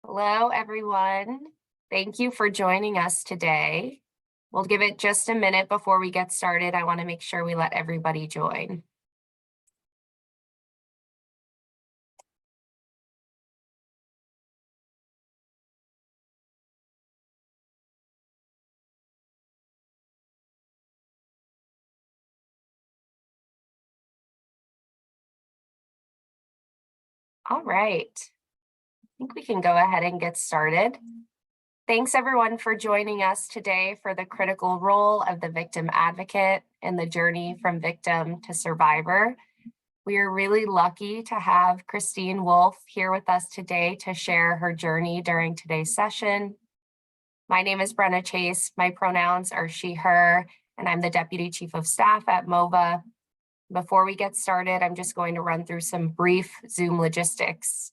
Hello, everyone. Thank you for joining us today. We'll give it just a minute before we get started. I want to make sure we let everybody join. All right. I think we can go ahead and get started. Thanks everyone for joining us today for the critical role of the victim advocate in the journey from victim to survivor. We are really lucky to have Christine Wolf here with us today to share her journey during today's session. My name is Brenna Chase. My pronouns are she, her, and I'm the Deputy Chief of Staff at MOVA. Before we get started, I'm just going to run through some brief Zoom logistics.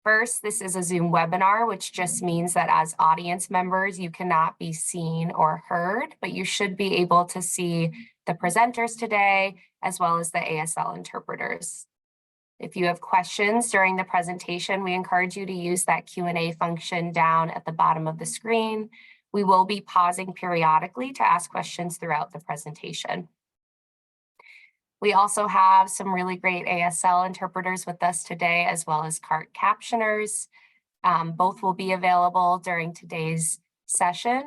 First, this is a Zoom webinar, which just means that as audience members, you cannot be seen or heard, but you should be able to see the presenters today, as well as the ASL interpreters. If you have questions during the presentation, we encourage you to use that Q&A function down at the bottom of the screen. We will be pausing periodically to ask questions throughout the presentation. We also have some really great ASL interpreters with us today, as well as CART captioners. Both will be available during today's session.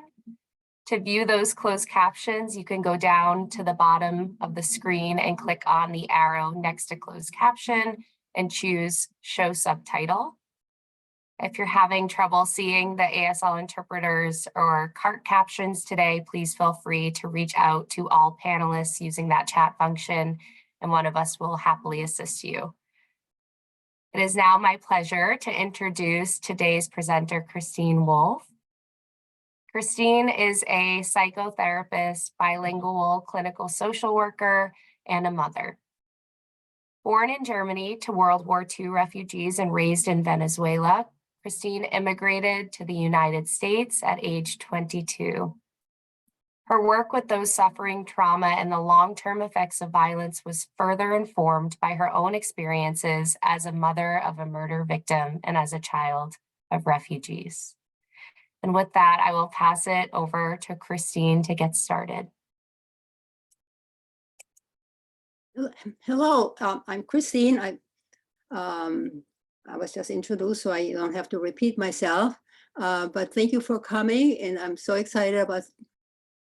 To view those closed captions, you can go down to the bottom of the screen and click on the arrow next to closed caption and choose show subtitle. If you're having trouble seeing the ASL interpreters or CART captions today, please feel free to reach out to all panelists using that chat function, and one of us will happily assist you. It is now my pleasure to introduce today's presenter, Christine Wolf. Christine is a psychotherapist, bilingual clinical social worker, and a mother. Born in Germany to World War II refugees and raised in Venezuela, Christine immigrated to the United States at age 22. Her work with those suffering trauma and the long-term effects of violence was further informed by her own experiences as a mother of a murder victim and as a child of refugees. And with that, I will pass it over to Christine to get started. Hello, I'm Christine. I was just introduced, so I don't have to repeat myself. But thank you for coming, and I'm so excited about,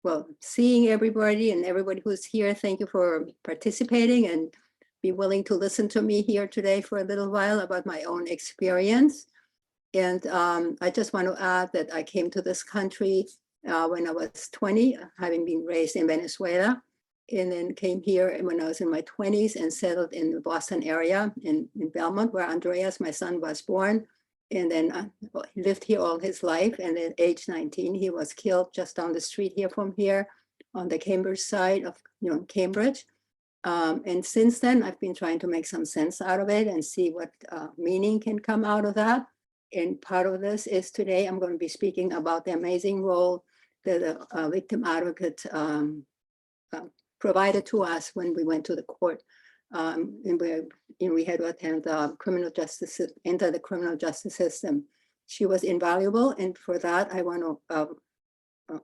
well, seeing everybody and everybody who's here. Thank you for participating and be willing to listen to me here today for a little while about my own experience. And I just want to add that I came to this country when I was 20, having been raised in Venezuela, and then came here when I was in my 20s and settled in the Boston area in Belmont, where Andreas, my son, was born. And then he lived here all his life. And at age 19, he was killed just down the street here from here on the Cambridge side of Cambridge. And since then, I've been trying to make some sense out of it and see what meaning can come out of that. And part of this is today I'm going to be speaking about the amazing role that a victim advocate provided to us when we went to the court, and we had to attend the criminal justice, enter the criminal justice system. She was invaluable, and for that I want to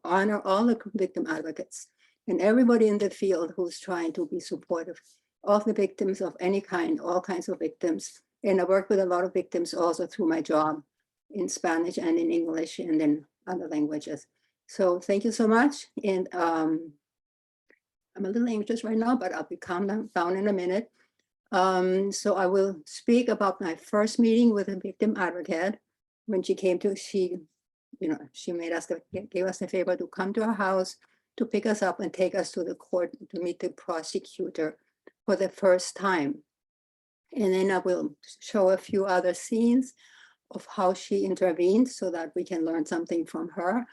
honor all the victim advocates and everybody in the field who's trying to be supportive of the victims of any kind, all kinds of victims. And I work with a lot of victims also through my job in Spanish and in English and in other languages. So thank you so much. And I'm a little anxious right now, but I'll be calm down in a minute. So I will speak about my first meeting with a victim advocate. When she came to, she made us, gave us the favor to come to our house to pick us up and take us to the court to meet the prosecutor for the first time. And then I will show a few other scenes of how she intervened so that we can learn something from her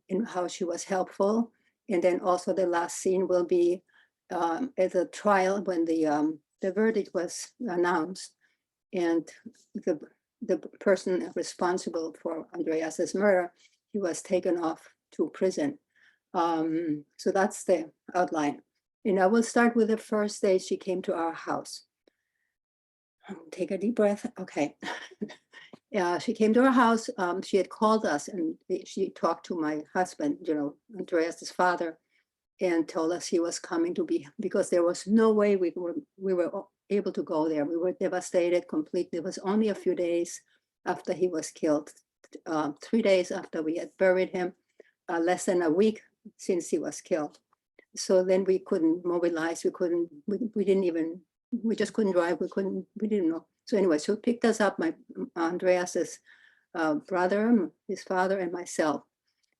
and how she was helpful. And then also the last scene will be at the trial when the verdict was announced, and the person responsible for Andreas's murder, he was taken off to prison. So that's the outline. And I will start with the first day she came to our house. Take a deep breath. Okay. She came to our house. She had called us and she talked to my husband, Andreas's father, and told us he was coming to be, because there was no way we were able to go there. We were devastated completely. It was only a few days after he was killed, 3 days after we had buried him, less than a week since he was killed. So then we couldn't mobilize. We just couldn't drive. We didn't know. So anyway, so picked us up, Andreas's brother, his father, and myself.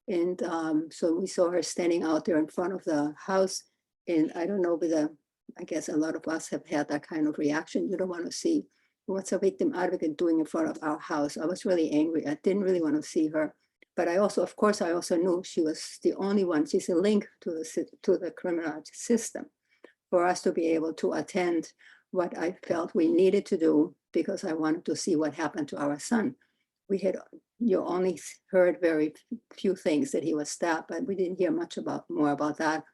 And so we saw her standing out there in front of the house. And I don't know whether, I guess a lot of us have had that kind of reaction. You don't want to see what's a victim advocate doing in front of our house. I was really angry. I didn't really want to see her. But I also, of course, I also knew she was the only one. She's a link to the criminal system for us to be able to attend what I felt we needed to do, because I wanted to see what happened to our son. We had only heard very few things, that he was stabbed, but we didn't hear much more about that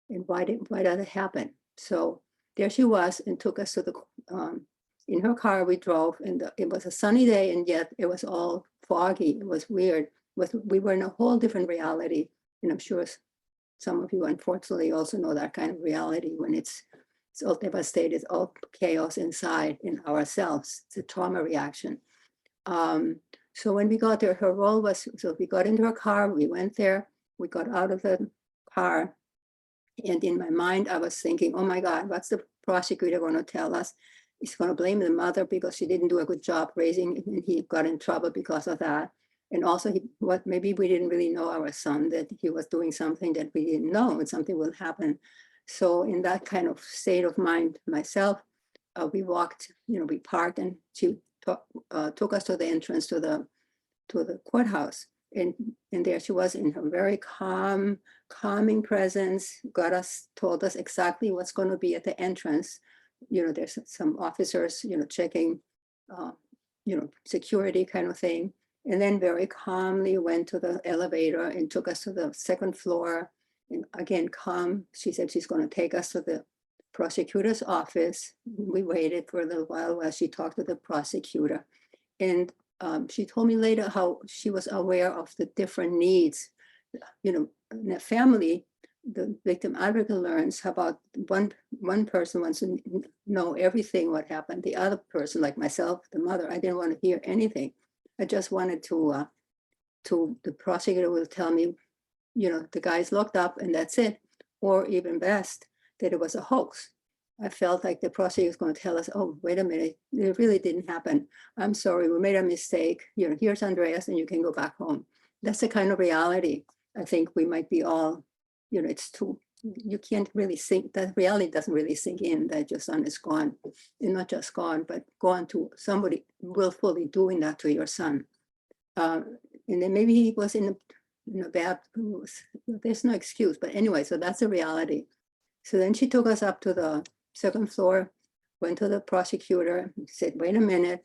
and why did it happen. So there she was, and took us to the in her car. We drove, and it was a sunny day, and yet it was all foggy. It was weird. We were in a whole different reality, and I'm sure some of you unfortunately also know that kind of reality, when it's all devastated, all chaos inside in ourselves. It's a trauma reaction. So when we got there, her role was, so we got into her car, we went there, we got out of the car, and in my mind, I was thinking, oh my God, what's the prosecutor going to tell us? He's going to blame the mother because she didn't do a good job raising, and he got in trouble because of that. And also, maybe we didn't really know our son, that he was doing something that we didn't know, and something will happen. So in that kind of state of mind myself, we walked, we parked, and she took us to the entrance to the courthouse. And there she was in her very calming presence, told us exactly what's going to be at the entrance. There's some officers, checking, security kind of thing. And then very calmly went to the elevator and took us to the second floor. And again, calm. She said she's going to take us to the prosecutor's office. We waited for a little while she talked to the prosecutor. And she told me later how she was aware of the different needs. In a family, the victim advocate learns about one person wants to know everything what happened. The other person, like myself, the mother, I didn't want to hear anything. I just wanted to the prosecutor will tell me, the guy's locked up and that's it. Or even best, that it was a hoax. I felt like the prosecutor was going to tell us, oh, wait a minute, it really didn't happen. I'm sorry, we made a mistake. Here's Andreas and you can go back home. That's the kind of reality I think we might be all, it's too, you can't really think, that reality doesn't really sink in that your son is gone. And not just gone, but gone to somebody willfully doing that to your son. And then maybe he was in a bad, there's no excuse, but anyway, so that's the reality. So then she took us up to the second floor, went to the prosecutor, said, wait a minute.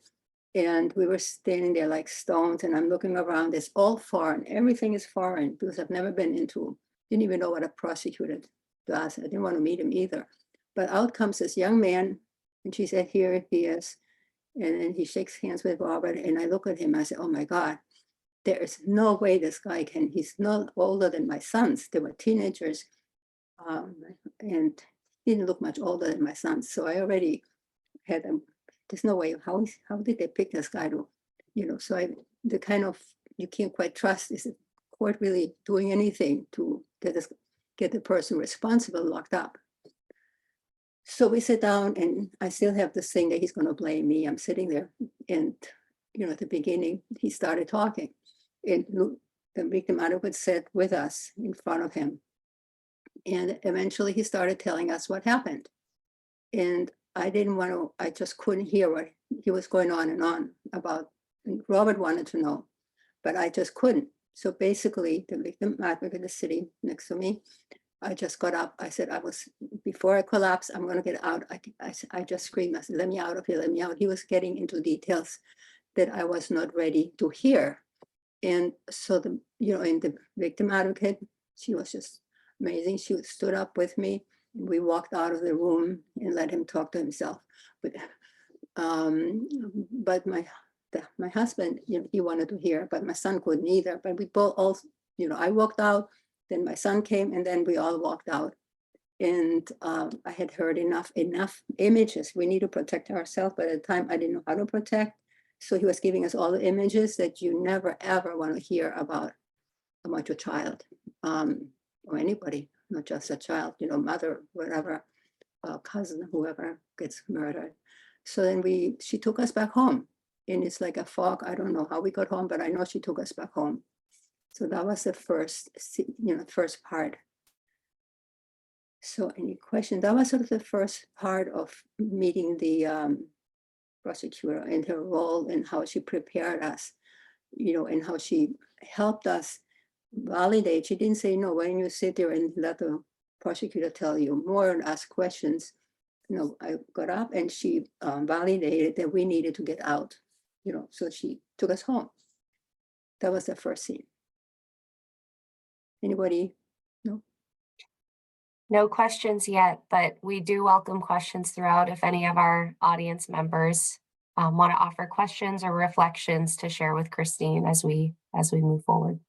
And we were standing there like stones, and I'm looking around, it's all foreign. Everything is foreign because I've never been didn't even know what a prosecutor does. I didn't want to meet him either. But out comes this young man, and she said, here he is. And then he shakes hands with Robert, and I look at him, I said, oh my God, there is no way this guy he's not older than my sons. They were teenagers. And he didn't look much older than my sons. So I already had there's no way, how did they pick this guy to, so the kind of, you can't quite trust, is the court really doing anything to get the person responsible locked up? So we sit down, and I still have this thing that he's going to blame me. I'm sitting there, and at the beginning, he started talking, and the victim advocate sat with us in front of him. And eventually he started telling us what happened. And I just couldn't hear what he was going on and on about. And Robert wanted to know, but I just couldn't. So basically the victim advocate is sitting next to me. I just got up. I said, before I collapse, I'm going to get out. I just screamed. I said, let me out of here, let me out. He was getting into details that I was not ready to hear. And so and the victim advocate, she was just amazing. She stood up with me. We walked out of the room and let him talk to himself. But the my husband, he wanted to hear, but my son couldn't either. But we both all, I walked out, then my son came, and then we all walked out. And I had heard enough images. We need to protect ourselves, but at the time I didn't know how to protect. So he was giving us all the images that you never ever want to hear about your child, or anybody, not just a child, mother, whatever, cousin, whoever gets murdered. So then she took us back home, and it's like a fog. I don't know how we got home, but I know she took us back home. So that was the first, first part. So any question? That was sort of the first part of meeting the prosecutor and her role and how she prepared us, and how she helped us validate. She didn't say, no, why don't you sit there and let the prosecutor tell you more and ask questions. I got up and she validated that we needed to get out, so she took us home. That was the first scene. Anybody? No? No questions yet, but we do welcome questions throughout if any of our audience members want to offer questions or reflections to share with Christine as we move forward.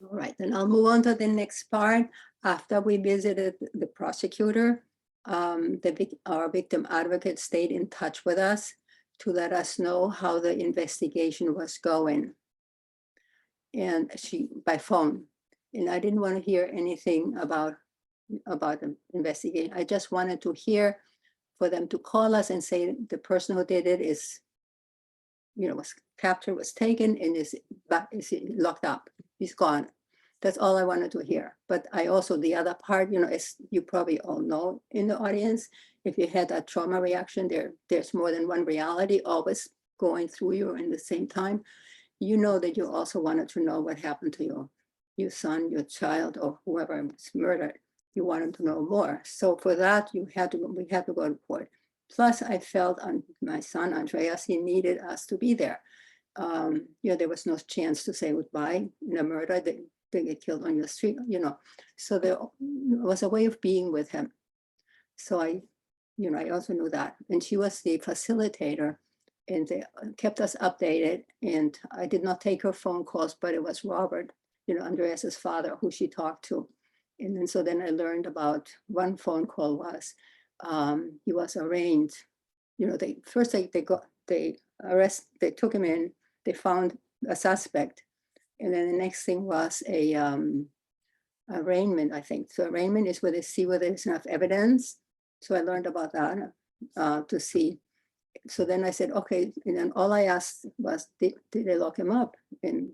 All right, then I'll move on to the next part. After we visited the prosecutor, our victim advocate stayed in touch with us to let us know how the investigation was going, and by phone. And I didn't want to hear anything about the investigation. I just wanted to hear for them to call us and say the person who did it is, was captured, was taken, and is locked up. He's gone. That's all I wanted to hear. But I also, the other part, as you probably all know in the audience, if you had a trauma reaction, there's more than one reality always going through you in the same time. That you also wanted to know what happened to your son, your child, or whoever was murdered. You wanted to know more. So for that, we had to go to court. Plus, I felt on my son, Andreas, he needed us to be there. There was no chance to say goodbye in a murder. They get killed on your street, So there was a way of being with him. So I also knew that. And she was the facilitator, and they kept us updated. And I did not take her phone calls, but it was Robert, Andreas's father, who she talked to. And then so then I learned about one phone call was he was arraigned. They took him in, they found a suspect, and then the next thing was a arraignment, I think. So arraignment is where they see whether there's enough evidence. So I learned about that to see. So then I said, okay, and then all I asked was, did they lock him up? And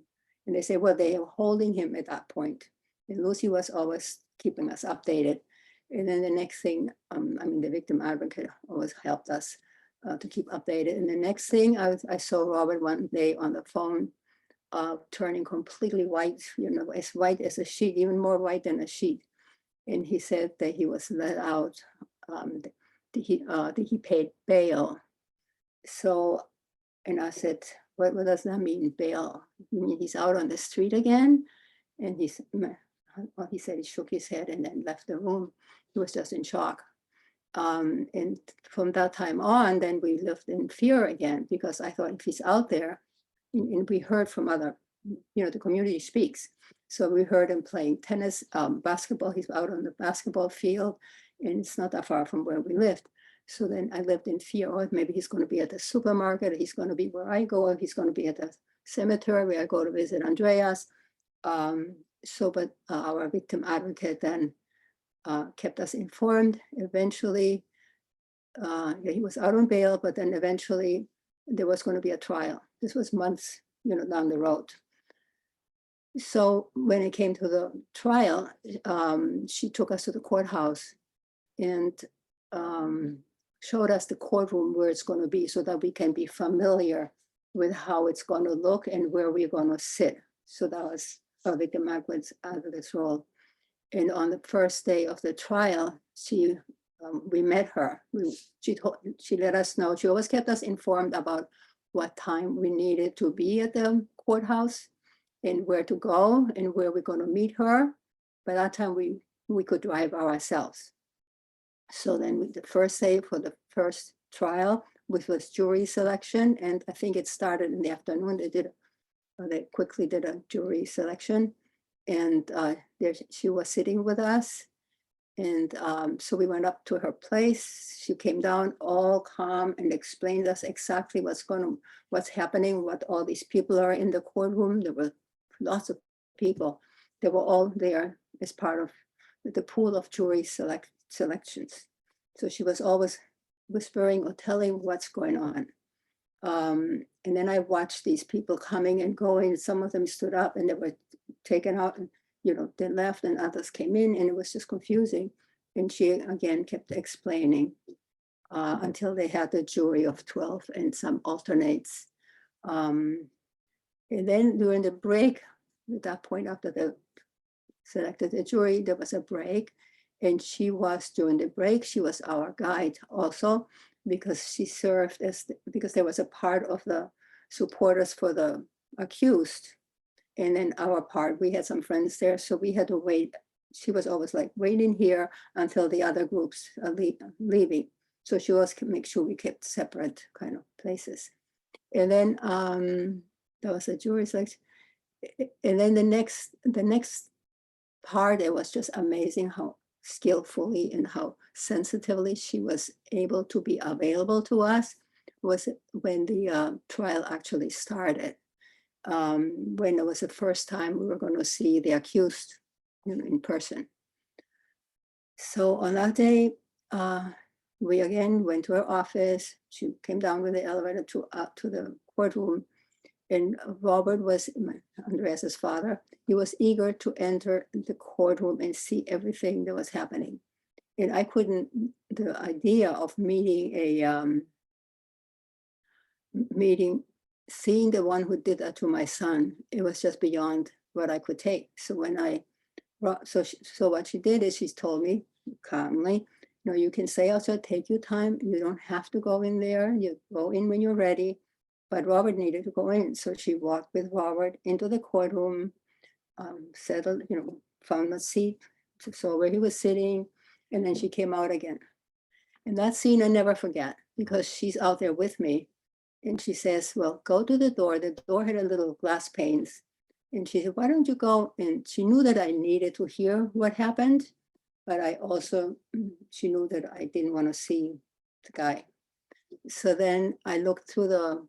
they said, well, they were holding him at that point. And Lucy was always keeping us updated. And then the next thing, the victim advocate always helped us to keep updated. And the next thing, I saw Robert one day on the phone, turning completely white, as white as a sheet, even more white than a sheet. And he said that he was let out, that he paid bail. So, and I said, what does that mean, bail? You mean he's out on the street again? And he said he shook his head and then left the room. He was just in shock. And from that time on, then we lived in fear again, because I thought if he's out there, and we heard from other, the community speaks. So we heard him playing tennis, basketball. He's out on the basketball field, and it's not that far from where we lived. So then I lived in fear, or maybe he's going to be at the supermarket, he's going to be where I go, or he's going to be at the cemetery where I go to visit Andreas. But our victim advocate then kept us informed. Eventually, he was out on bail, but then eventually there was going to be a trial. This was months, down the road. So when it came to the trial, she took us to the courthouse and showed us the courtroom where it's going to be, so that we can be familiar with how it's going to look and where we're going to sit. So that was our victim advocate's role. And on the first day of the trial, we met her. She let us know. She always kept us informed about what time we needed to be at the courthouse and where to go and where we're going to meet her. By that time, we could drive ourselves. So then the first day for the first trial, which was jury selection. And I think it started in the afternoon. They quickly did a jury selection. And there she was sitting with us. And so we went up to her place. She came down all calm and explained us exactly what's happening, what all these people are in the courtroom. There were lots of people. They were all there as part of the pool of jury selections. So she was always whispering or telling what's going on. And then I watched these people coming and going. Some of them stood up and they were taken out, and they left, and others came in, and it was just confusing. And she again kept explaining until they had the jury of 12 and some alternates. And then during the break, at that point, after they selected the jury, there was a break. And during the break, she was our guide also, because she served because there was a part of the supporters for the accused. And then our part, we had some friends there, so we had to wait. She was always like waiting here until the other groups are leaving. So she always make sure we kept separate kind of places. And then there was a jury selection. And then the next part, it was just amazing how skillfully and how sensitively she was able to be available to us, was when the trial actually started. When it was the first time we were going to see the accused in person. So on that day, we again went to her office. She came down with the elevator to the courtroom. And Robert was Andreas's father. He was eager to enter the courtroom and see everything that was happening. And I couldn't, the idea of seeing the one who did that to my son, it was just beyond what I could take. So what she did is she's told me calmly, you can stay outside, take your time. You don't have to go in there. You go in when you're ready. But Robert needed to go in. So she walked with Robert into the courtroom, settled, found a seat, saw where he was sitting, and then she came out again. And that scene I never forget, because she's out there with me. And she says, well, go to the door. The door had a little glass panes. And she said, why don't you go? And she knew that I needed to hear what happened, but she knew that I didn't want to see the guy. So then I looked through the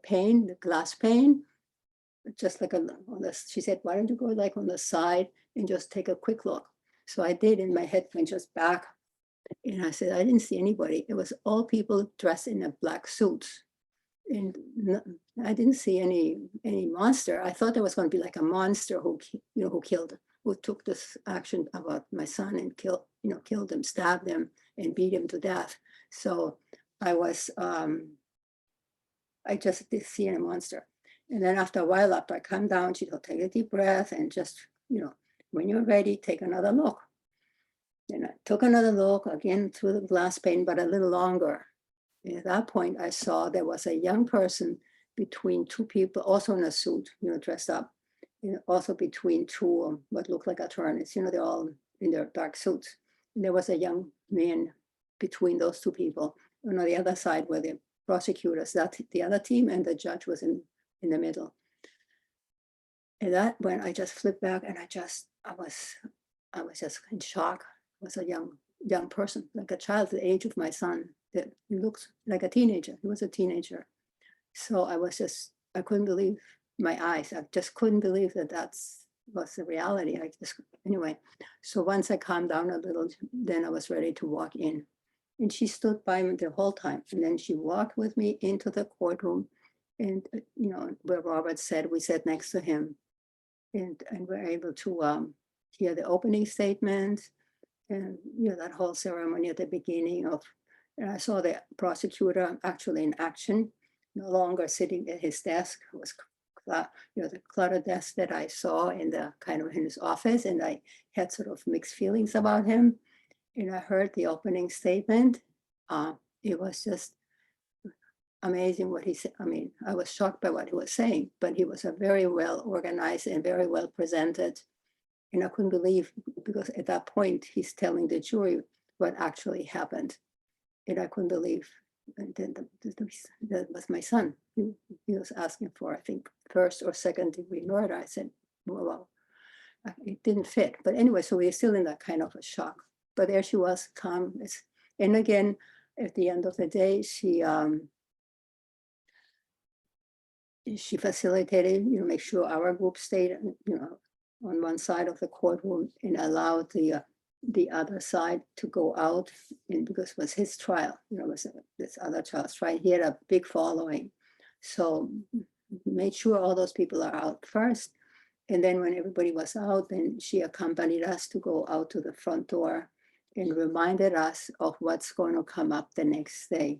pane, the glass pane, just like she said, why don't you go like on the side and just take a quick look? So I did, and my head went just back. And I said, I didn't see anybody. It was all people dressed in a black suits. And I didn't see any monster. I thought there was going to be like a monster who took this action about my son and killed him, stabbed him, and beat him to death. So I just did see a monster. And then after a while, after I come down, she'll take a deep breath and just, when you're ready, take another look. And I took another look again through the glass pane, but a little longer. And at that point, I saw there was a young person between two people, also in a suit, dressed up, also between two what looked like attorneys. They're all in their dark suits. And there was a young man between those two people. And on the other side were the prosecutors, the other team, and the judge was in the middle. And that when I just flipped back, and I was just in shock. I was a young person, like a child the age of my son, that looked like a teenager. He was a teenager. So I couldn't believe my eyes. I just couldn't believe that was the reality. Anyway, so once I calmed down a little, then I was ready to walk in. And she stood by me the whole time. And then she walked with me into the courtroom. And, where Robert said, we sat next to him. And we're able to hear the opening statement and, that whole ceremony at the beginning and I saw the prosecutor actually in action, no longer sitting at his desk. It was, the cluttered desk that I saw in his office. And I had sort of mixed feelings about him. And I heard the opening statement. It was just amazing what he said. I mean, I was shocked by what he was saying, but he was a very well organized and very well presented. And I couldn't believe, because at that point, he's telling the jury what actually happened. And I couldn't believe and then that was my son. He was asking for, I think, first or second degree murder. I said, well, it didn't fit. But anyway, so we were still in that kind of a shock. But there she was, calm. And again, at the end of the day, she facilitated, make sure our group stayed, on one side of the courtroom and allowed the other side to go out. And because it was his trial, it was this other child's trial. He had a big following. So made sure all those people are out first. And then when everybody was out, then she accompanied us to go out to the front door and reminded us of what's going to come up the next day.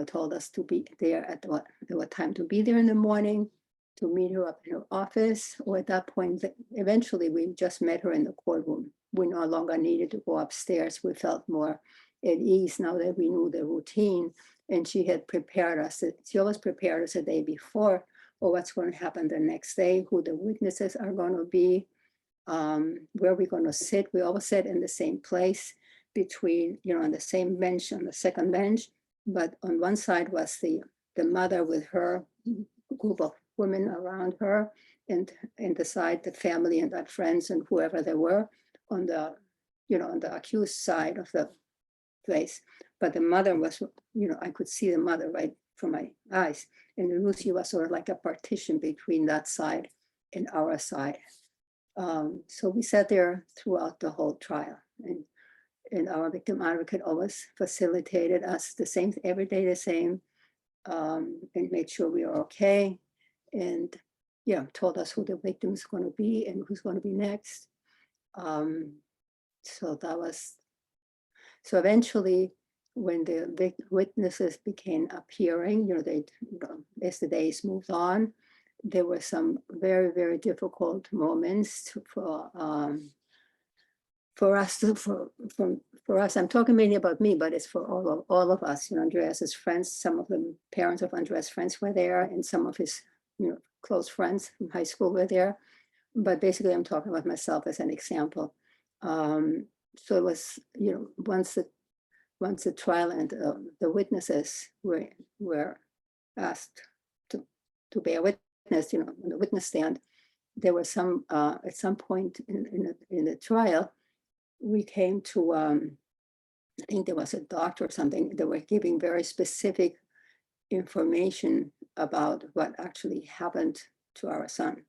Told us to be there at what time to be there in the morning, to meet her up in her office, or at that point, eventually we just met her in the courtroom. We no longer needed to go upstairs. We felt more at ease now that we knew the routine, and she had prepared us. She always prepared us a day before, or what's going to happen the next day, who the witnesses are going to be, where we're going to sit. We always sat in the same place between, on the same bench, on the second bench. But on one side was the mother with her group of women around her, and the side, the family and that friends and whoever they were on the, on the accused side of the place. But the mother was, I could see the mother right from my eyes. And Lucy was sort of like a partition between that side and our side. So we sat there throughout the whole trial. And our victim advocate always facilitated us the same, every day the same, and made sure we were okay. And told us who the victim is going to be and who's going to be next. So eventually when the witnesses began appearing, as the days moved on, there were some very, very difficult moments for us, I'm talking mainly about me, but it's for all of us. Andreas's friends, some of the parents of Andreas' friends were there, and some of his close friends from high school were there. But basically, I'm talking about myself as an example. So it was, once the trial and the witnesses were asked to bear witness, on the witness stand, there was some at some point in the trial, we came to, I think there was a doctor or something that were giving very specific information about what actually happened to our son.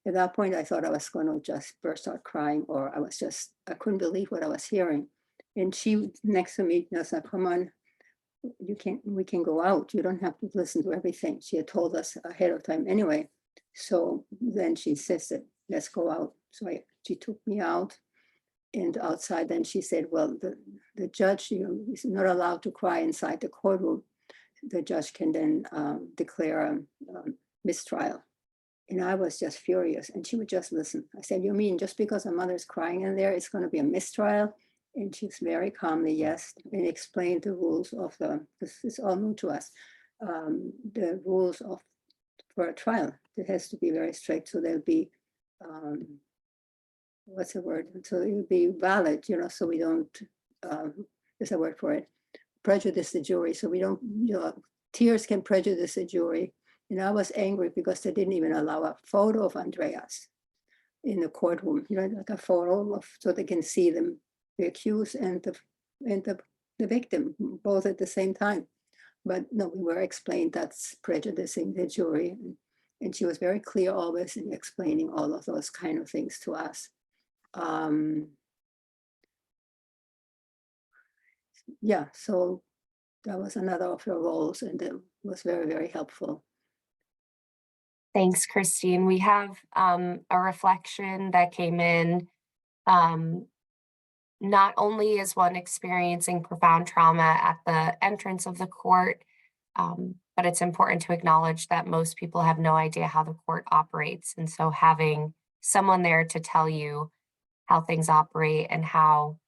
At that point, I thought I was going to just burst out crying, or I couldn't believe what I was hearing. And she next to me said, come on, we can go out. You don't have to listen to everything. She had told us ahead of time anyway. So then she insisted, let's go out. So she took me out. And outside, then she said, well, the judge is not allowed to cry inside the courtroom. The judge can then declare a mistrial. And I was just furious, and she would just listen. I said, you mean just because a mother's crying in there, it's going to be a mistrial? And she's very calmly, yes, and explained the rules of this is all new to us, the rules for a trial. It has to be very strict, so there'll be, what's the word? So it would be valid, so we don't, there's a word for it, prejudice the jury. So we don't, tears can prejudice the jury. And I was angry because they didn't even allow a photo of Andreas in the courtroom, like a photo so they can see them, the accused and the victim, both at the same time. But no, we were explained that's prejudicing the jury. And she was very clear always in explaining all of those kind of things to us. So that was another of her roles, and it was very, very helpful. Thanks, Christine. We have a reflection that came in. Not only is one experiencing profound trauma at the entrance of the court, but it's important to acknowledge that most people have no idea how the court operates. And so having someone there to tell you how things operate and how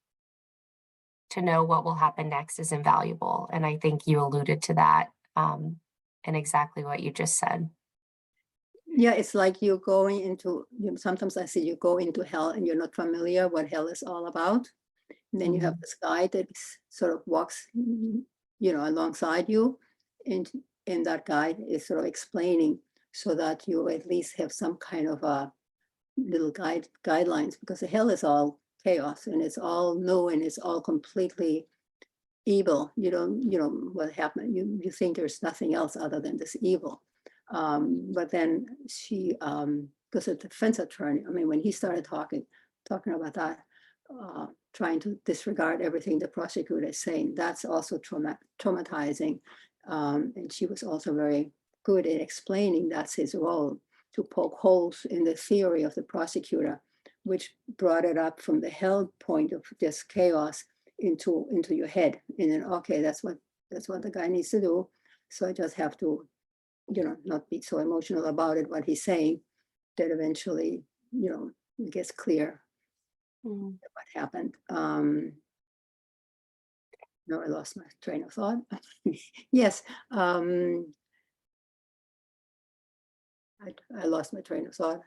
to know what will happen next is invaluable. And I think you alluded to that and exactly what you just said. Yeah, it's like you're going into, sometimes I say you go into hell and you're not familiar what hell is all about. And then you have this guy that sort of walks alongside you. And that guide is sort of explaining so that you at least have some kind of a little guidelines, because the hell is all chaos and it's all new and it's all completely evil. What happened, you think there's nothing else other than this evil. But then she, because the defense attorney, I mean, when he started talking about that, trying to disregard everything the prosecutor is saying, that's also traumatizing. And she was also very good at explaining that's his role, to poke holes in the theory of the prosecutor, which brought it up from the hell point of just chaos into your head. And then, okay, that's what the guy needs to do. So I just have to, not be so emotional about it, what he's saying, that eventually, it gets clear what happened. No, I lost my train of thought. Yes. I lost my train of thought.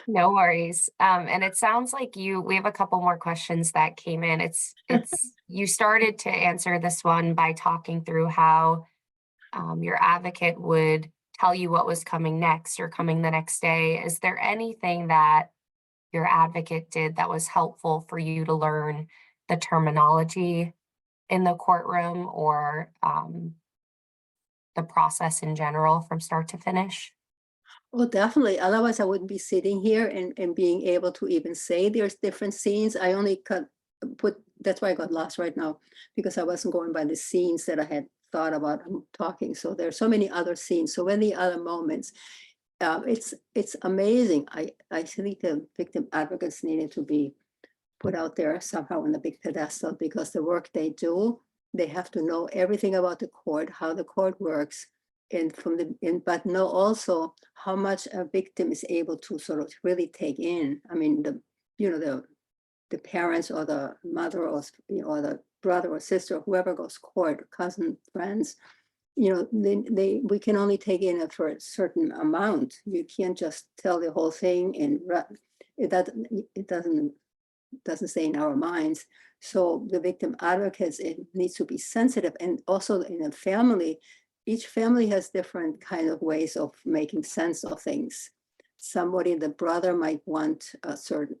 No worries. And it sounds like we have a couple more questions that came in. You started to answer this one by talking through how your advocate would tell you what was coming next or coming the next day. Is there anything that your advocate did that was helpful for you to learn the terminology in the courtroom, or the process in general from start to finish? Well, definitely. Otherwise, I wouldn't be sitting here and being able to even say there's different scenes. I only that's why I got lost right now, because I wasn't going by the scenes that I had thought about talking. So there's so many other scenes, so many other moments. It's amazing. I think the victim advocates needed to be put out there somehow on the big pedestal, because the work they do, they have to know everything about the court, how the court works, and but know also how much a victim is able to sort of really take in. I mean, the parents or the mother or the brother or sister, whoever goes court, cousin, friends, we can only take in for a certain amount. You can't just tell the whole thing, and it doesn't stay in our minds. So the victim advocates, it needs to be sensitive. And also in a family, each family has different kind of ways of making sense of things. The brother might want a certain,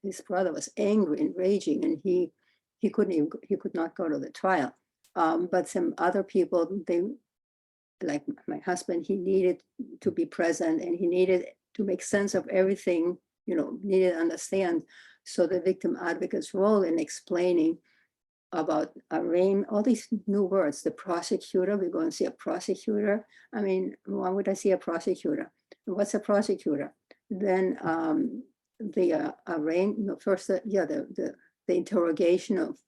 his brother was angry and raging, and he could not go to the trial. But some other people, like my husband, he needed to be present, and he needed to make sense of everything, needed to understand. So the victim advocate's role in explaining about all these new words, the prosecutor, we go and see a prosecutor. I mean, why would I see a prosecutor? What's a prosecutor? Then first, the interrogation of,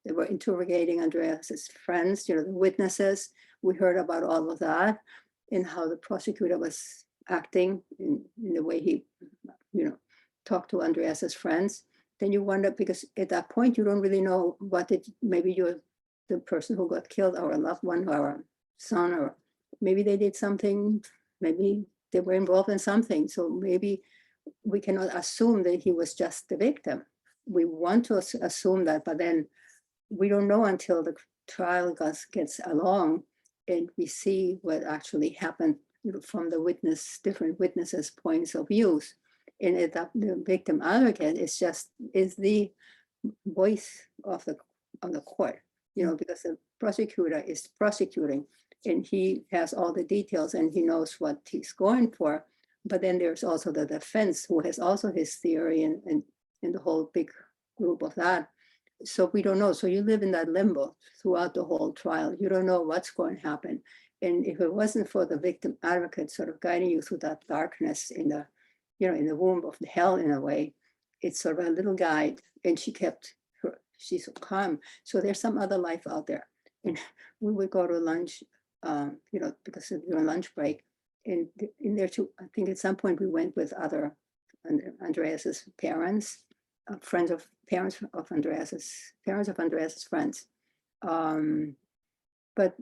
they were interrogating Andreas's friends, the witnesses. We heard about all of that and how the prosecutor was acting in the way he, talked to Andreas's friends. Then you wonder, because at that point, you don't really know maybe you're the person who got killed, or a loved one, or a son, or maybe they did something, maybe they were involved in something. So maybe we cannot assume that he was just the victim. We want to assume that, but then we don't know until the trial gets along and we see what actually happened from the different witnesses' points of views. And the victim advocate is the voice of the court, because the prosecutor is prosecuting and he has all the details and he knows what he's going for. But then there's also the defense, who has also his theory and the whole big group of that. So we don't know. So you live in that limbo throughout the whole trial. You don't know what's going to happen. And if it wasn't for the victim advocate sort of guiding you through that darkness in the womb of the hell, in a way, it's sort of a little guide. And she's so calm. So there's some other life out there. And we would go to lunch, because of your lunch break. And in there too, I think at some point we went with other Andreas's parents, parents of Andreas's friends. But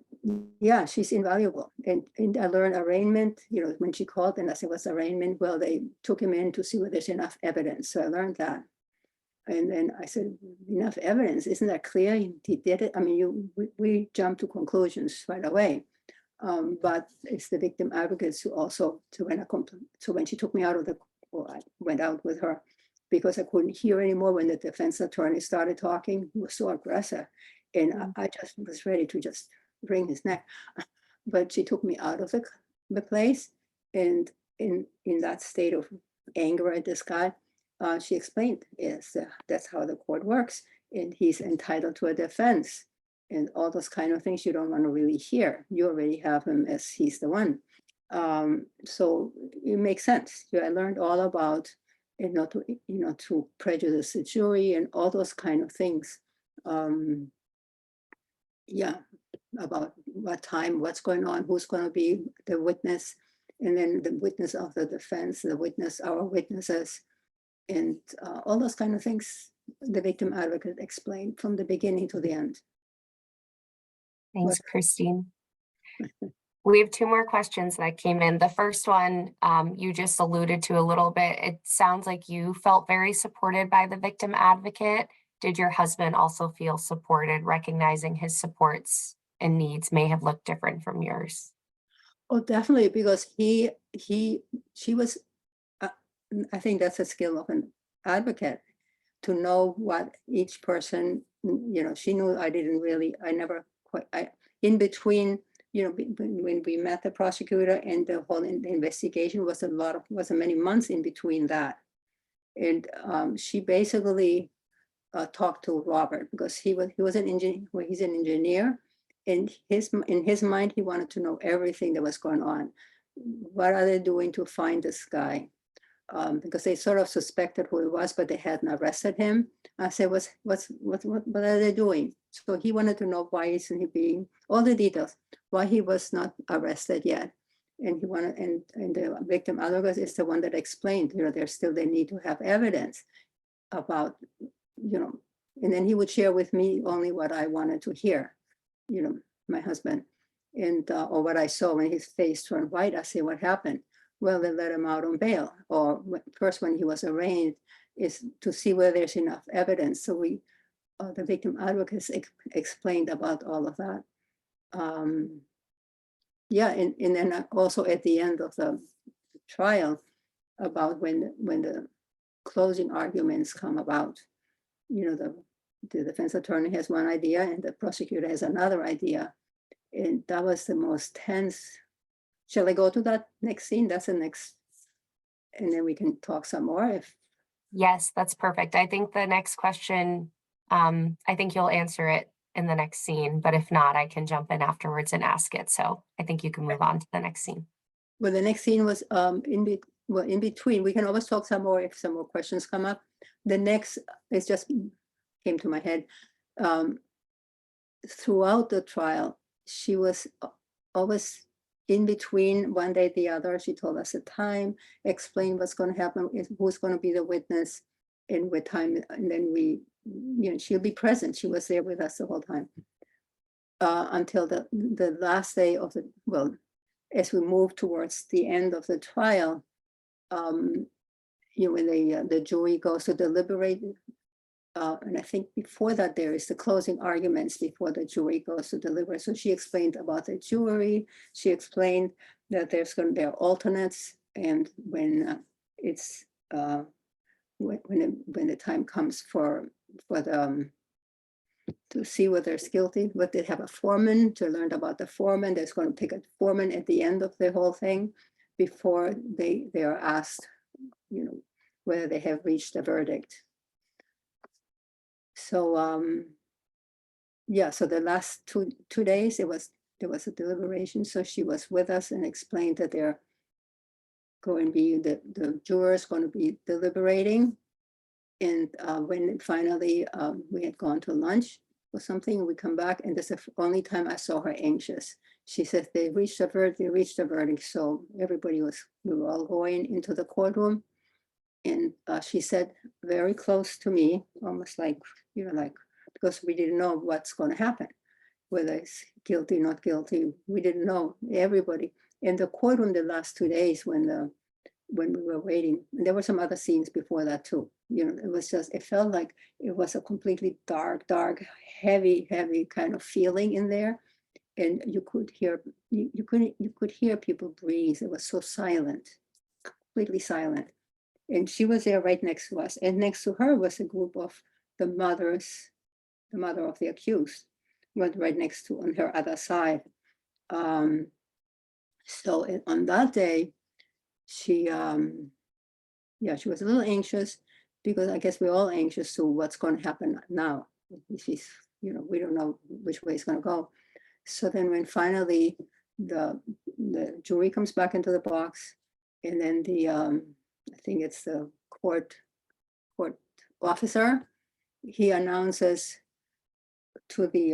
yeah, she's invaluable. And I learned arraignment, when she called and I said, what's arraignment? Well, they took him in to see whether there's enough evidence. So I learned that. And then I said, enough evidence, isn't that clear? He did it. I mean, we jumped to conclusions right away. But it's the victim advocates who also, so when she took me out of the, well, I went out with her because I couldn't hear anymore when the defense attorney started talking. He was so aggressive. And I just was ready to just wring his neck. But she took me out of the place. And in that state of anger at this guy, she explained, yes, that's how the court works. And he's entitled to a defense. And all those kind of things you don't want to really hear. You already have him as he's the one. So it makes sense. I learned all about it, not to, to prejudice the jury and all those kind of things. Yeah, about what time, what's going on, who's going to be the witness, and then the witness of the defense, the witness, our witnesses, and all those kind of things. The victim advocate explained from the beginning to the end. Thanks, Christine. We have two more questions that came in. The first one, you just alluded to a little bit. It sounds like you felt very supported by the victim advocate. Did your husband also feel supported, recognizing his supports and needs may have looked different from yours? Oh, definitely, because she was, I think that's a skill of an advocate, to know what each person, she knew I never quite, in between, when we met the prosecutor and the whole investigation was many months in between that. And she basically talked to Robert because he was an engineer, he's an engineer. And in his mind, he wanted to know everything that was going on. What are they doing to find this guy? Because they sort of suspected who it was, but they hadn't arrested him. I said, what are they doing? So he wanted to know why isn't he being, all the details, why he was not arrested yet. And he wanted, and the victim advocate is the one that explained, they need to have evidence about, and then he would share with me only what I wanted to hear, my husband, and or what I saw when his face turned white. I say, what happened? Well, they let him out on bail, or first when he was arraigned, is to see whether there's enough evidence. So the victim advocates explained about all of that. Yeah, and then also at the end of the trial, about when the closing arguments come about, the defense attorney has one idea and the prosecutor has another idea. And that was the most tense. Shall I go to that next scene? That's the next, and then we can talk some more if. Yes, that's perfect. I think the next question, I think you'll answer it in the next scene, but if not, I can jump in afterwards and ask it. So I think you can move on to the next scene. Well, the next scene was in between. We can always talk some more if some more questions come up. The next, it just came to my head. Throughout the trial, she was always in between one day the other. She told us the time, explained what's going to happen, who's going to be the witness, and what time, and then she'll be present. She was there with us the whole time until the last day of as we move towards the end of the trial. When the jury goes to deliberate. And I think before that, there is the closing arguments before the jury goes to deliberate. So she explained about the jury. She explained that there are alternates, and when it's when the time comes for to see whether it's guilty, but they have a foreman to learn about the foreman. There's going to pick a foreman at the end of the whole thing before they are asked, whether they have reached a verdict. So yeah, so the last two days there was a deliberation. So she was with us and explained that they're going to be the jurors going to be deliberating. And when finally we had gone to lunch or something, we come back, and this is the only time I saw her anxious. She said they reached a verdict. So we were all going into the courtroom. And she said very close to me, almost like, because we didn't know what's going to happen, whether it's guilty, not guilty. We didn't know. Everybody in the courtroom the last 2 days when when we were waiting. And there were some other scenes before that too. You know, it was just, it felt like it was a completely dark, heavy kind of feeling in there. And you could hear, you could hear people breathe. It was so silent, completely silent. And she was there right next to us. And next to her was a group of the mother of the accused, went right next to on her other side. So on that day, she she was a little anxious, because I guess we're all anxious to what's going to happen now. She's, we don't know which way it's going to go. So then when finally the jury comes back into the box, and then the I think it's the court officer, he announces to the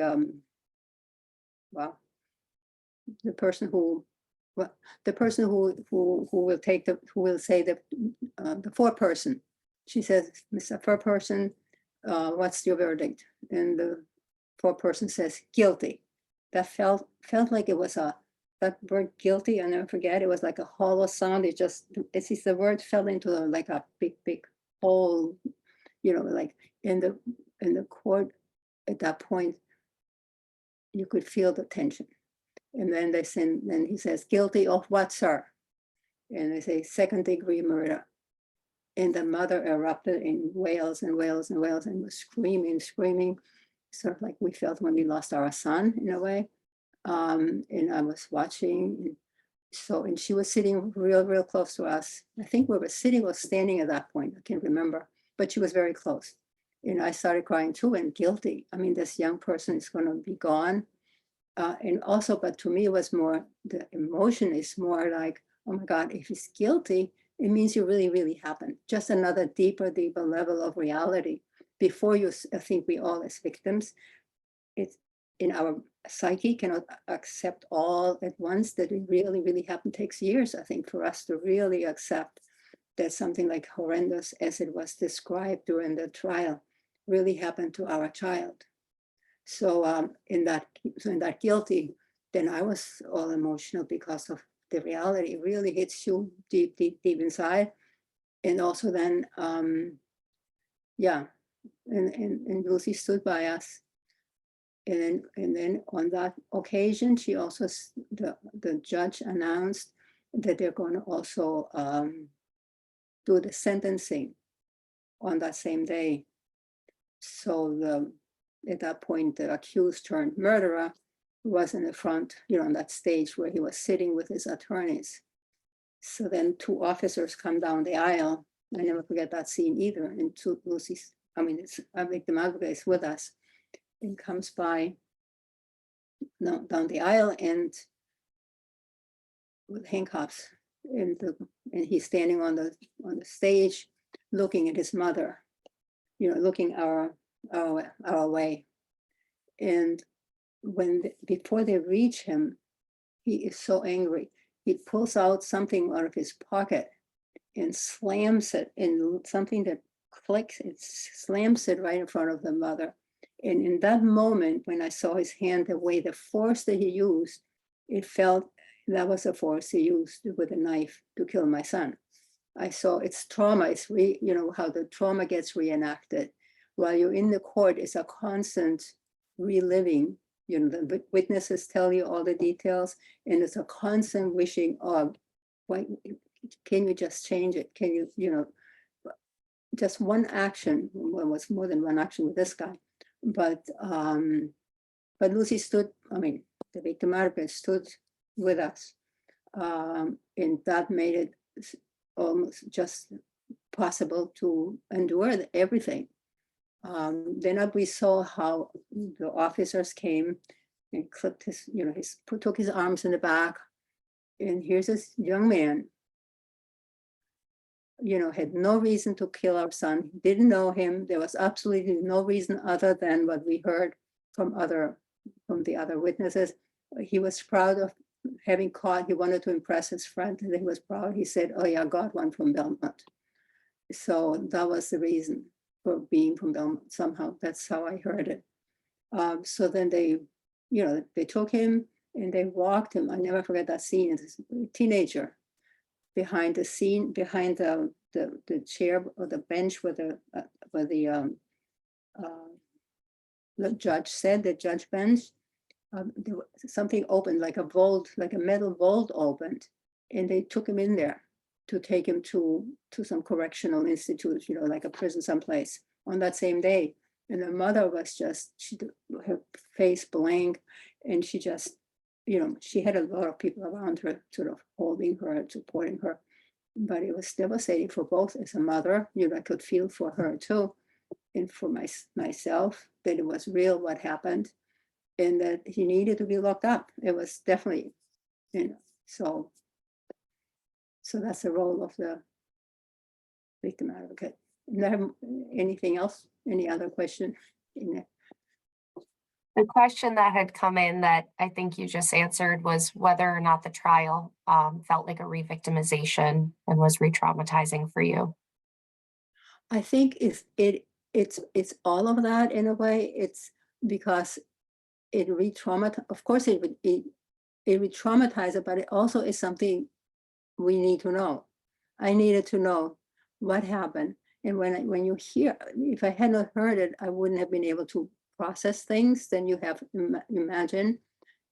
the person who will take who will say the foreperson. She says, "Mr. Foreperson, what's your verdict?" And the foreperson says, "Guilty." That felt like it was that word guilty, I never forget. It was like a hollow sound. It's the word fell into like a big hole, like in the court. At that point, you could feel the tension. And then then he says, "Guilty of what, sir?" And they say, "Second-degree murder." And the mother erupted in wails and wails and wails and was screaming, sort of like we felt when we lost our son in a way. And I was watching. And she was sitting real close to us. I think we were sitting or standing at that point. I can't remember, but she was very close. And I started crying too, and guilty. I mean, this young person is going to be gone. And also, but to me, it was more, the emotion is more like, oh my God, if he's guilty, it means it really happened. Just another deeper level of reality. Before you, I think we all as victims, it's in our psyche cannot accept all at once that it really happened. Takes years, I think, for us to really accept that something like horrendous as it was described during the trial really happened to our child. So in that guilty, then I was all emotional because of the reality. It really hits you deep inside. And also then, and Lucy stood by us. And then on that occasion, she also, the judge announced that they're going to also do the sentencing on that same day. So at that point, the accused turned murderer was in the front, on that stage where he was sitting with his attorneys. So then two officers come down the aisle. I never forget that scene either. And it's a victim advocate is with us, and comes by down the aisle and with handcuffs, and he's standing on the stage, looking at his mother, looking our way. And before they reach him, he is so angry. He pulls out something out of his pocket and slams it in something that clicks. It slams it right in front of the mother. And in that moment, when I saw his hand, the force that he used, it felt that was the force he used with a knife to kill my son. I saw it's trauma. It's how the trauma gets reenacted. While you're in the court, it's a constant reliving. The witnesses tell you all the details, and it's a constant wishing of, why can you just change it? Can you, just one action. Well, it was more than one action with this guy, but Lucy stood. The victim advocate stood with us, and that made it almost just possible to endure everything. Then we saw how the officers came and clipped his, took his arms in the back. And here's this young man, had no reason to kill our son, didn't know him. There was absolutely no reason other than what we heard from the other witnesses. He was proud of having caught, he wanted to impress his friend, and he was proud. He said, "Oh yeah, I got one from Belmont." So that was the reason for being from Belmont. Somehow that's how I heard it. So then they took him and they walked him. I never forget that scene. As a teenager, behind the scene, behind the chair or the bench where the judge said, the judge bench, there was something opened, like a vault, like a metal vault opened, and they took him in there to take him to some correctional institute, like a prison someplace on that same day. And the mother was just, her face blank, and she just, she had a lot of people around her, sort of holding her, supporting her. But it was devastating for both. As a mother, I could feel for her too, and for myself, that it was real what happened, and that he needed to be locked up. It was definitely, so that's the role of the victim advocate. Do I have anything else? Any other question in there? The question that had come in that I think you just answered was whether or not the trial felt like a re-victimization and was re-traumatizing for you. I think it's all of that in a way. It's because it re-traumatized. Of course, it re-traumatized, but it also is something we need to know. I needed to know what happened, and when you hear, if I had not heard it, I wouldn't have been able to process things. Then you have imagine,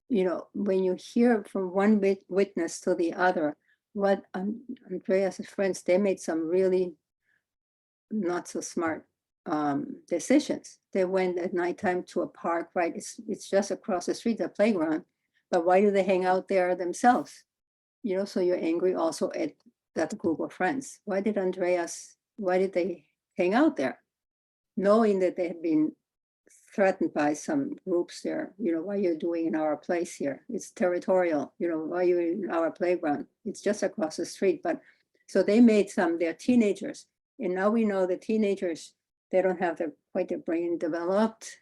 when you hear from one witness to the other, what Andreas's friends, they made some really not so smart decisions. They went at nighttime to a park, right? It's just across the street, the playground. But why do they hang out there themselves? So you're angry also at that group of friends. Why did they hang out there? Knowing that they had been threatened by some groups there, what are you doing in our place here? It's territorial, why are you in our playground? It's just across the street. But so they made they're teenagers. And now we know the teenagers, they don't have quite their brain developed,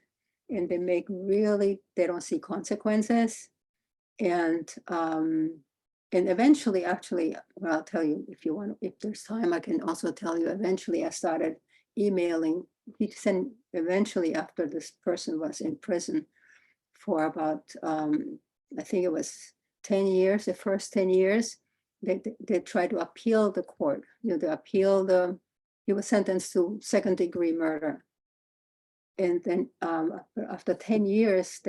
and they don't see consequences. And eventually, actually, well, I'll tell you if there's time, I can also tell you, eventually I started emailing. He sent eventually, after this person was in prison for about, I think it was 10 years, the first 10 years, they tried to appeal the court, he was sentenced to second-degree murder. And then after 10 years,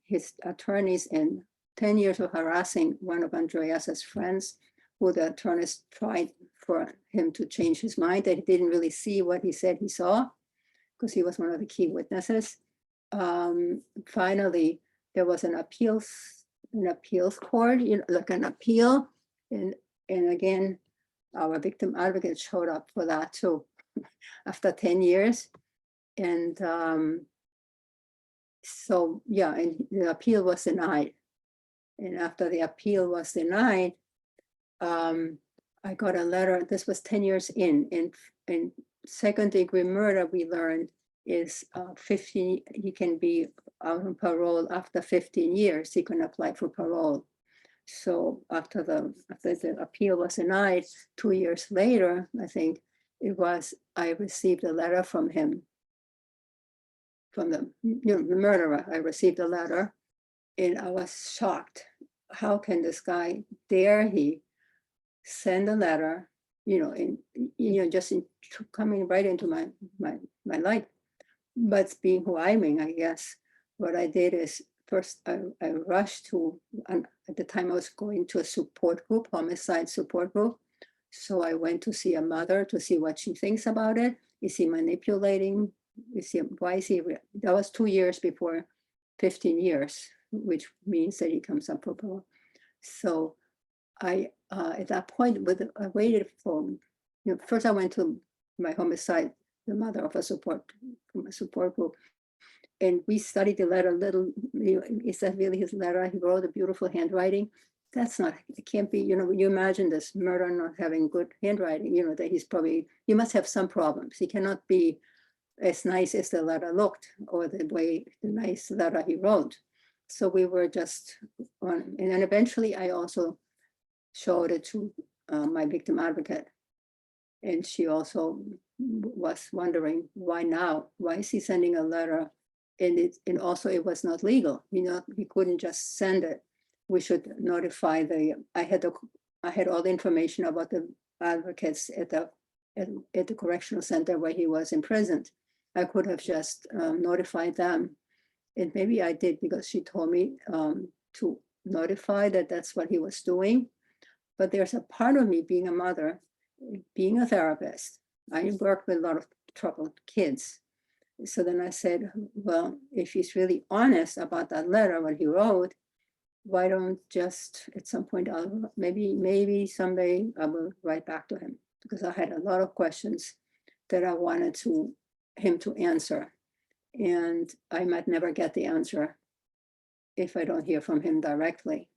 his attorneys, and 10 years of harassing one of Andreas's friends, who the attorneys tried for him to change his mind, that he didn't really see what he said he saw, because he was one of the key witnesses. Finally, there was an appeals court, like an appeal. And again, our victim advocate showed up for that too, after 10 years. And so, yeah, and the appeal was denied. And after the appeal was denied, I got a letter. This was 10 years in. In second-degree murder, we learned is 15. He can be out on parole after 15 years. He can apply for parole. So after the appeal was denied, 2 years later, I think it was, I received a letter from him, from the murderer. I received a letter, and I was shocked. How can this guy, dare he send a letter, just coming right into my life. But being who I am, I guess, what I did is first I rushed to, at the time I was going to a support group, homicide support group. So I went to see a mother to see what she thinks about it. Is he manipulating? Why is he, that was 2 years before 15 years, which means that he comes up for parole. So I, at that point, I waited for, first I went to my homicide, the mother of a support group, and we studied the letter a little. Is that really his letter? He wrote a beautiful handwriting. That's not, it can't be, you imagine this murderer not having good handwriting, that he's probably, he must have some problems. He cannot be as nice as the letter looked, or the nice letter he wrote. So we were just on, and then eventually I also showed it to my victim advocate. And she also was wondering, why now? Why is he sending a letter? And also it was not legal. He couldn't just send it. We should notify I had to I had all the information about the advocates at the correctional center where he was imprisoned. I could have just notified them. And maybe I did because she told me to notify that that's what he was doing. But there's a part of me being a mother, being a therapist. I work with a lot of troubled kids. So then I said, well, if he's really honest about that letter, what he wrote, why don't just at some point, maybe someday I will write back to him, because I had a lot of questions that I wanted him to answer. And I might never get the answer if I don't hear from him directly.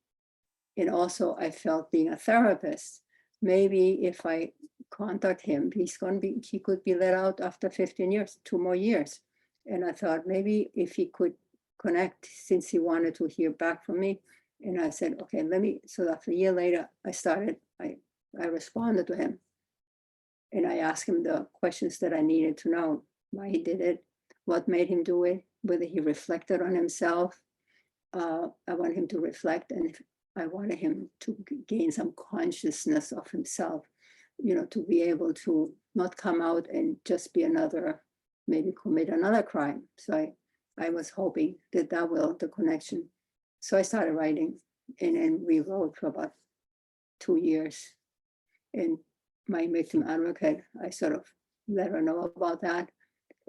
And also I felt, being a therapist, maybe if I contact him, he could be let out after 15 years, 2 more years. And I thought maybe if he could connect, since he wanted to hear back from me. And I said, okay, so after a year later, I responded to him. And I asked him the questions that I needed to know: why he did it, what made him do it, whether he reflected on himself. I want him to reflect, and I wanted him to gain some consciousness of himself, to be able to not come out and just be maybe commit another crime. So I was hoping that the connection. So I started writing, and then we wrote for about 2 years. And my victim advocate, I sort of let her know about that.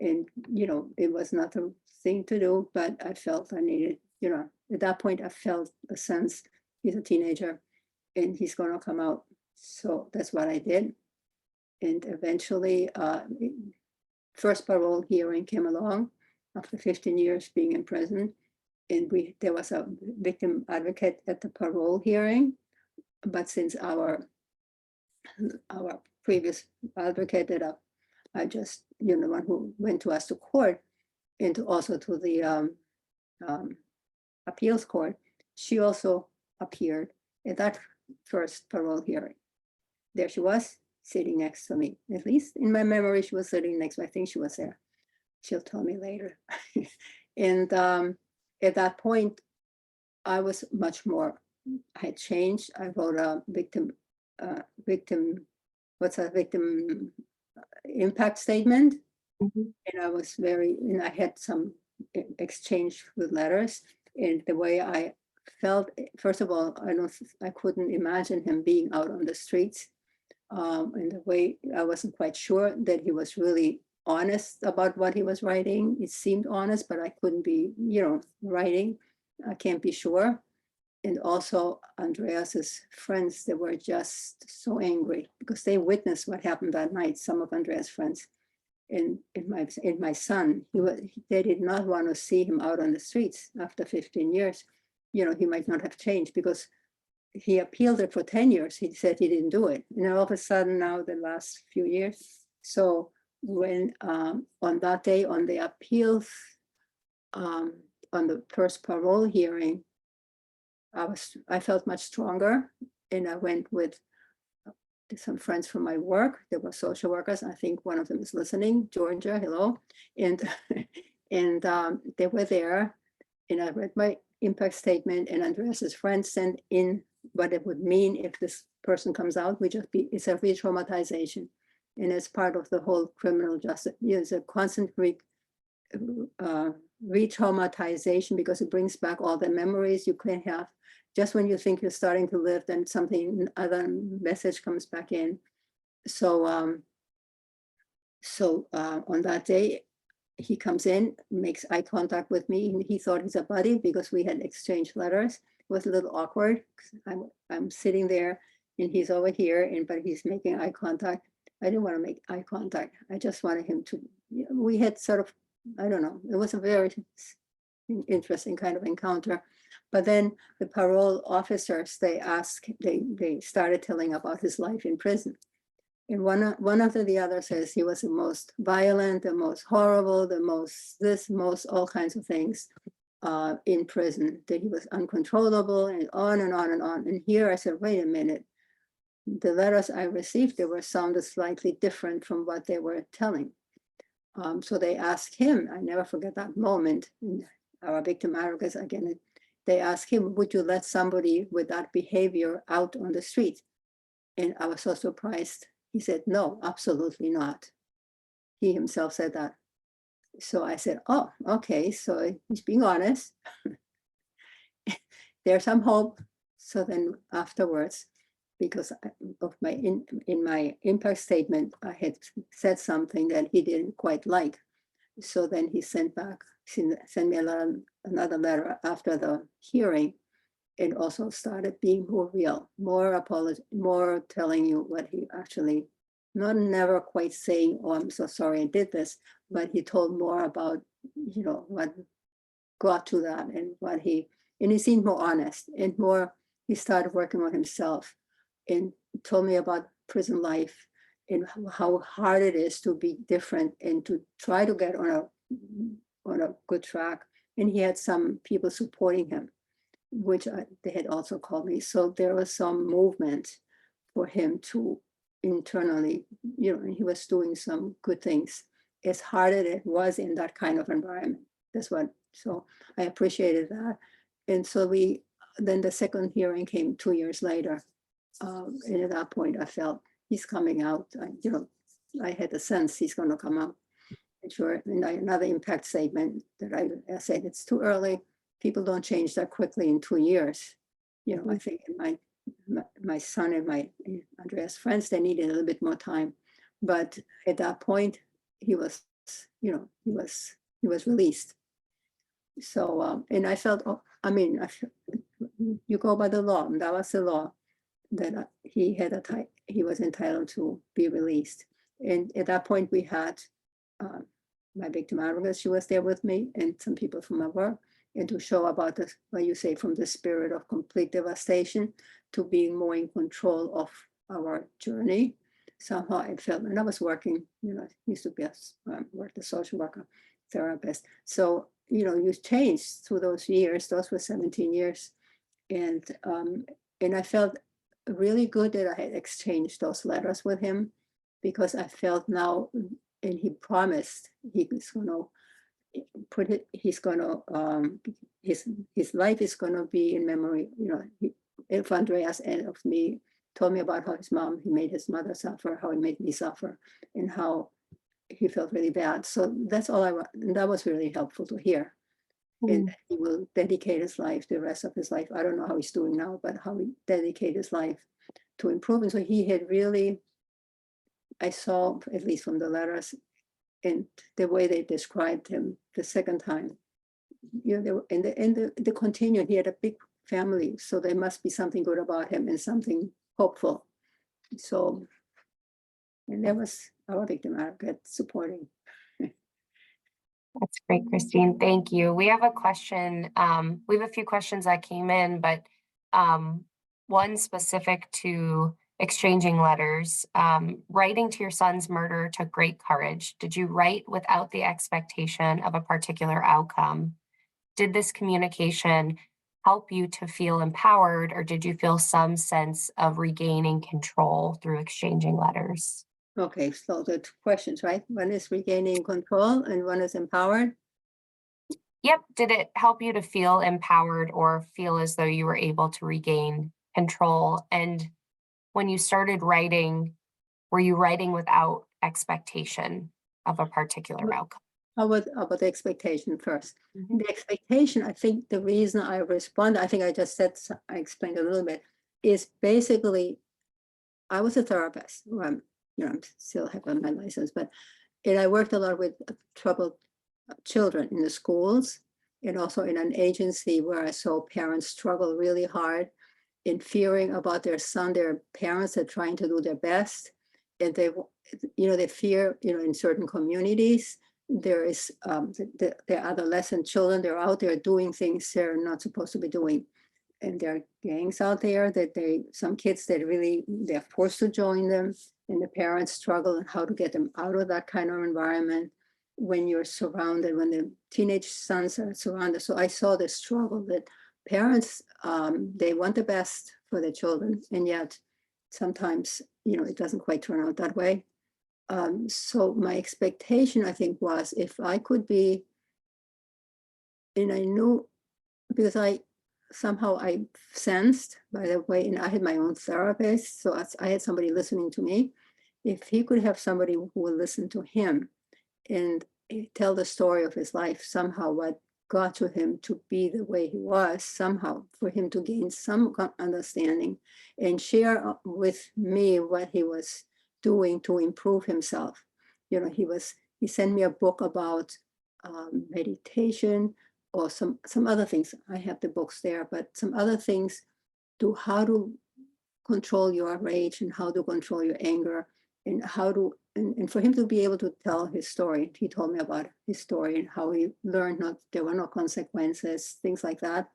And, it was not a thing to do, but I felt I needed, at that point, I felt a sense, he's a teenager and he's going to come out. So that's what I did. And eventually, first parole hearing came along after 15 years being in prison. And there was a victim advocate at the parole hearing. But since our previous advocate that I just, the one who went to us to court and also to the appeals court, she also appeared at that first parole hearing. There she was, sitting next to me. At least in my memory, she was sitting next to me. I think she was there. She'll tell me later. And at that point, I was much more, I had changed. I wrote a victim impact statement. Mhm. And I had some exchange with letters. And the way I felt, first of all, I couldn't imagine him being out on the streets. And the way I wasn't quite sure that he was really honest about what he was writing. It seemed honest, but I couldn't be, writing. I can't be sure. And also Andreas's friends, they were just so angry because they witnessed what happened that night. Some of Andreas' friends and my son, they did not want to see him out on the streets after 15 years. He might not have changed because he appealed it for 10 years. He said he didn't do it. And all of a sudden now, the last few years. So when on that day, on the appeals, on the first parole hearing, I felt much stronger, and I went with some friends from my work. There were social workers. I think one of them is listening, Georgia, hello. And they were there, and I read my impact statement, and Andreas's friends sent in what it would mean if this person comes out. It's a re-traumatization. And it's part of the whole criminal justice. It's a constant re-traumatization because it brings back all the memories you can have. Just when you think you're starting to live, then other message comes back in. So on that day, he comes in, makes eye contact with me. And he thought he's a buddy because we had exchanged letters. It was a little awkward. I'm sitting there and he's over here, but he's making eye contact. I didn't want to make eye contact. I just wanted him to, we had sort of, I don't know, it was a very interesting kind of encounter. But then the parole officers, they started telling about his life in prison. And one after the other says he was the most violent, the most horrible, the most all kinds of things in prison, that he was uncontrollable, and on and on and on. And here I said, wait a minute, the letters I received, they were sounded slightly different from what they were telling. So they asked him, I never forget that moment, in our victim advocates again, they asked him, would you let somebody with that behavior out on the street? And I was so surprised. He said, no, absolutely not. He himself said that. So I said, oh, okay, so he's being honest. There's some hope. So then afterwards, because of my in my impact statement, I had said something that he didn't quite like. So then he sent me another letter after the hearing. It also started being more real, more apology, more telling you what he actually, never quite saying, oh, I'm so sorry I did this, but he told more about, what got to that and and he seemed more honest and more, he started working on himself and told me about prison life and how hard it is to be different and to try to get on a good track. And he had some people supporting him, which they had also called me. So there was some movement for him to internally, and he was doing some good things, as hard as it was in that kind of environment. So I appreciated that. And so then the second hearing came 2 years later. And at that point I felt he's coming out. I had the sense he's going to come out. And sure, and another impact statement that I said, it's too early. People don't change that quickly in 2 years. I think my son and my Andrea's friends, they needed a little bit more time. But at that point, he was released. So, and I felt, you go by the law, and that was the law, that he was entitled to be released. And at that point, we had my victim advocate, she was there with me, and some people from my work, and to show about this, what you say, from the spirit of complete devastation to being more in control of our journey. Somehow I felt, and I was working, used to be worked as social worker, therapist. So, you changed through those years. Those were 17 years. And I felt really good that I had exchanged those letters with him, because I felt now, and he promised he's going to his life is going to be in memory. If Andreas and of me told me about how his mom, he made his mother suffer, how he made me suffer, and how he felt really bad. So that's all I want. And that was really helpful to hear. And he will dedicate his life, the rest of his life. I don't know how he's doing now, but how he dedicated his life to improve. And so he had really, I saw, at least from the letters and the way they described him the second time, they were, and the continued, he had a big family, so there must be something good about him and something hopeful. So, and there was our victim advocate supporting. That's great, Christine. Thank you. We have a question. We have a few questions that came in, but one specific to exchanging letters. Writing to your son's murder took great courage. Did you write without the expectation of a particular outcome? Did this communication help you to feel empowered, or did you feel some sense of regaining control through exchanging letters? Okay, so the two questions, right? One is regaining control and one is empowered. Yep. Did it help you to feel empowered or feel as though you were able to regain control? And when you started writing, were you writing without expectation of a particular outcome? How about the expectation first? The expectation, I think the reason I respond, I think I just said, I explained a little bit, is basically, I was a therapist. I'm still have my license, and I worked a lot with troubled children in the schools, and also in an agency where I saw parents struggle really hard in fearing about their son. Their parents are trying to do their best, and they fear, in certain communities, there is the adolescent children, they're out there doing things they're not supposed to be doing. And there are gangs out there that some kids that really, they're forced to join them, and the parents struggle on how to get them out of that kind of environment when you're surrounded, when the teenage sons are surrounded. So I saw the struggle that parents, they want the best for their children, and yet sometimes, it doesn't quite turn out that way. So my expectation, I think, was if I could be, and I knew, because somehow I sensed by the way, and I had my own therapist, so I had somebody listening to me. If he could have somebody who would listen to him and tell the story of his life, somehow what got to him to be the way he was, somehow for him to gain some understanding and share with me what he was doing to improve himself. You know, he sent me a book about meditation or some other things. I have the books there, but some other things to how to control your rage and how to control your anger and how to and for him to be able to tell his story. He told me about his story and how he learned not there were no consequences, things like that.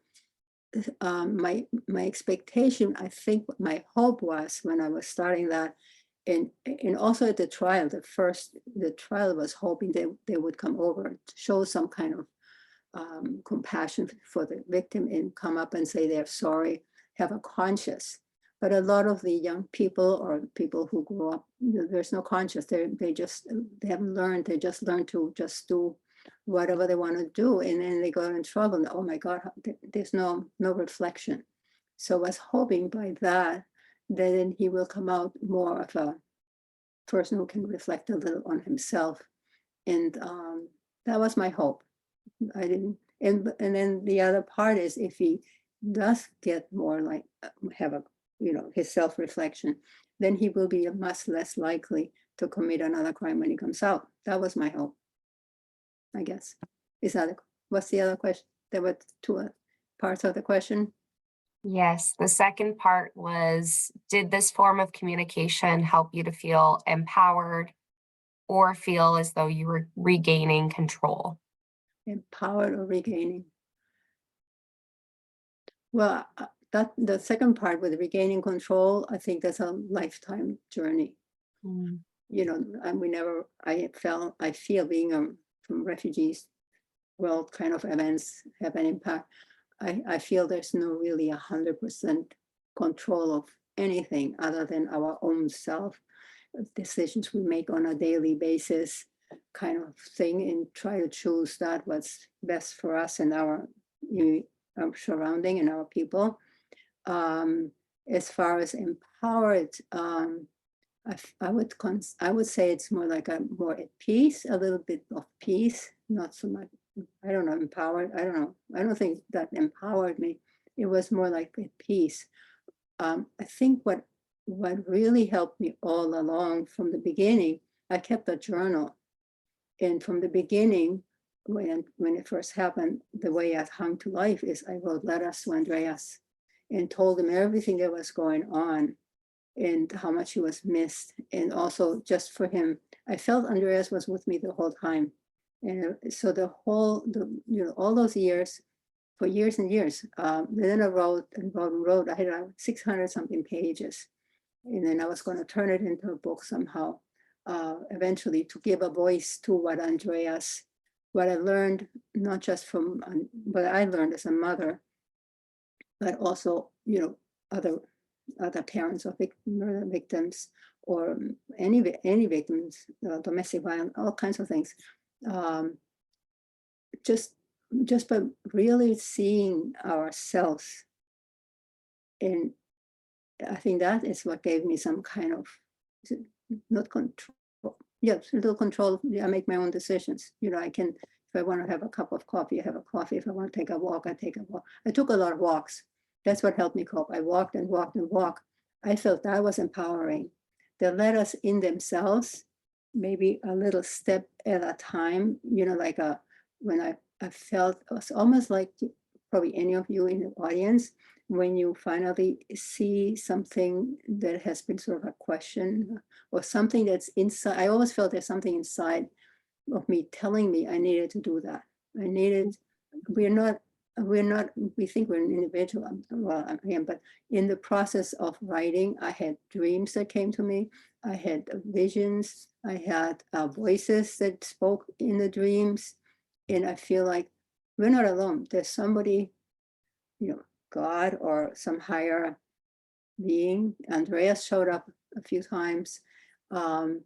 My expectation, I think my hope was when I was starting that, and also at the trial, the trial was hoping they would come over to show some kind of compassion for the victim and come up and say they're sorry, have a conscience. But a lot of the young people or people who grew up, there's no conscience. They haven't learned. They just learn to just do whatever they want to do, and then they go in trouble. And, oh my God, there's no reflection. So I was hoping by that then he will come out more of a person who can reflect a little on himself, and that was my hope. I didn't, and then the other part is if he does get more like have a his self-reflection, then he will be much less likely to commit another crime when he comes out. That was my hope, I guess. What's the other question? There were two parts of the question. Yes, the second part was, did this form of communication help you to feel empowered or feel as though you were regaining control? Empowered or regaining? Well, that the second part with regaining control, I think that's a lifetime journey. Mm. And I feel being from refugees world kind of events have an impact. I feel there's no really 100% control of anything other than our own self, decisions we make on a daily basis kind of thing, and try to choose that what's best for us and our surrounding and our people. As far as empowered, I would say it's more like more at peace, a little bit of peace, not so much. I don't know, empowered. I don't know. I don't think that empowered me. It was more like at peace. I think what really helped me all along from the beginning, I kept a journal, and from the beginning, when it first happened, the way I hung to life is I wrote letters to Andreas and told him everything that was going on and how much he was missed. And also just for him, I felt Andreas was with me the whole time. And so all those years, for years and years, then I wrote and wrote and wrote. I had 600 something pages. And then I was going to turn it into a book somehow, eventually, to give a voice to what I learned, not just from what I learned as a mother, but also, other parents of murder victims or any victims, domestic violence, all kinds of things. Just by really seeing ourselves, and I think that is what gave me some kind of not control. Yes, a little control. I make my own decisions. I can, if I want to have a cup of coffee, I have a coffee. If I want to take a walk, I take a walk. I took a lot of walks. That's what helped me cope. I walked and walked and walked. I felt that was empowering. The letters in themselves, maybe a little step at a time, like when I felt, it was almost like probably any of you in the audience, when you finally see something that has been sort of a question or something that's inside. I always felt there's something inside of me telling me I needed to do that. We think we're an individual. Well, I am, but in the process of writing, I had dreams that came to me. I had visions. I had voices that spoke in the dreams. And I feel like we're not alone. There's somebody, God or some higher being. Andreas showed up a few times. And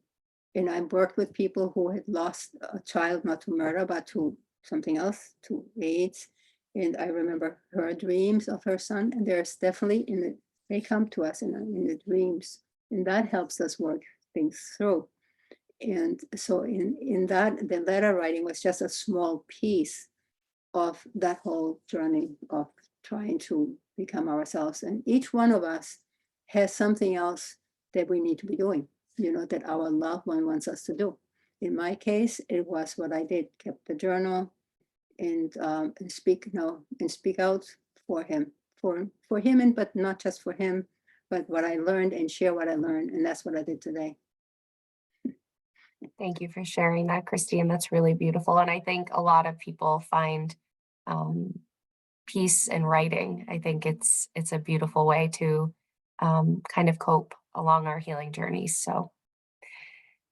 I worked with people who had lost a child, not to murder, but to something else, to AIDS. And I remember her dreams of her son, and there's definitely they come to us in the dreams, and that helps us work things through. And so in that, the letter writing was just a small piece of that whole journey of trying to become ourselves. And each one of us has something else that we need to be doing, that our loved one wants us to do. In my case, it was what I did, kept the journal and speak out for him, for him, and but not just for him, but what I learned and share what I learned. And that's what I did today. Thank you for sharing that, Christine. That's really beautiful. And I think a lot of people find peace in writing. I think it's a beautiful way to kind of cope along our healing journeys. So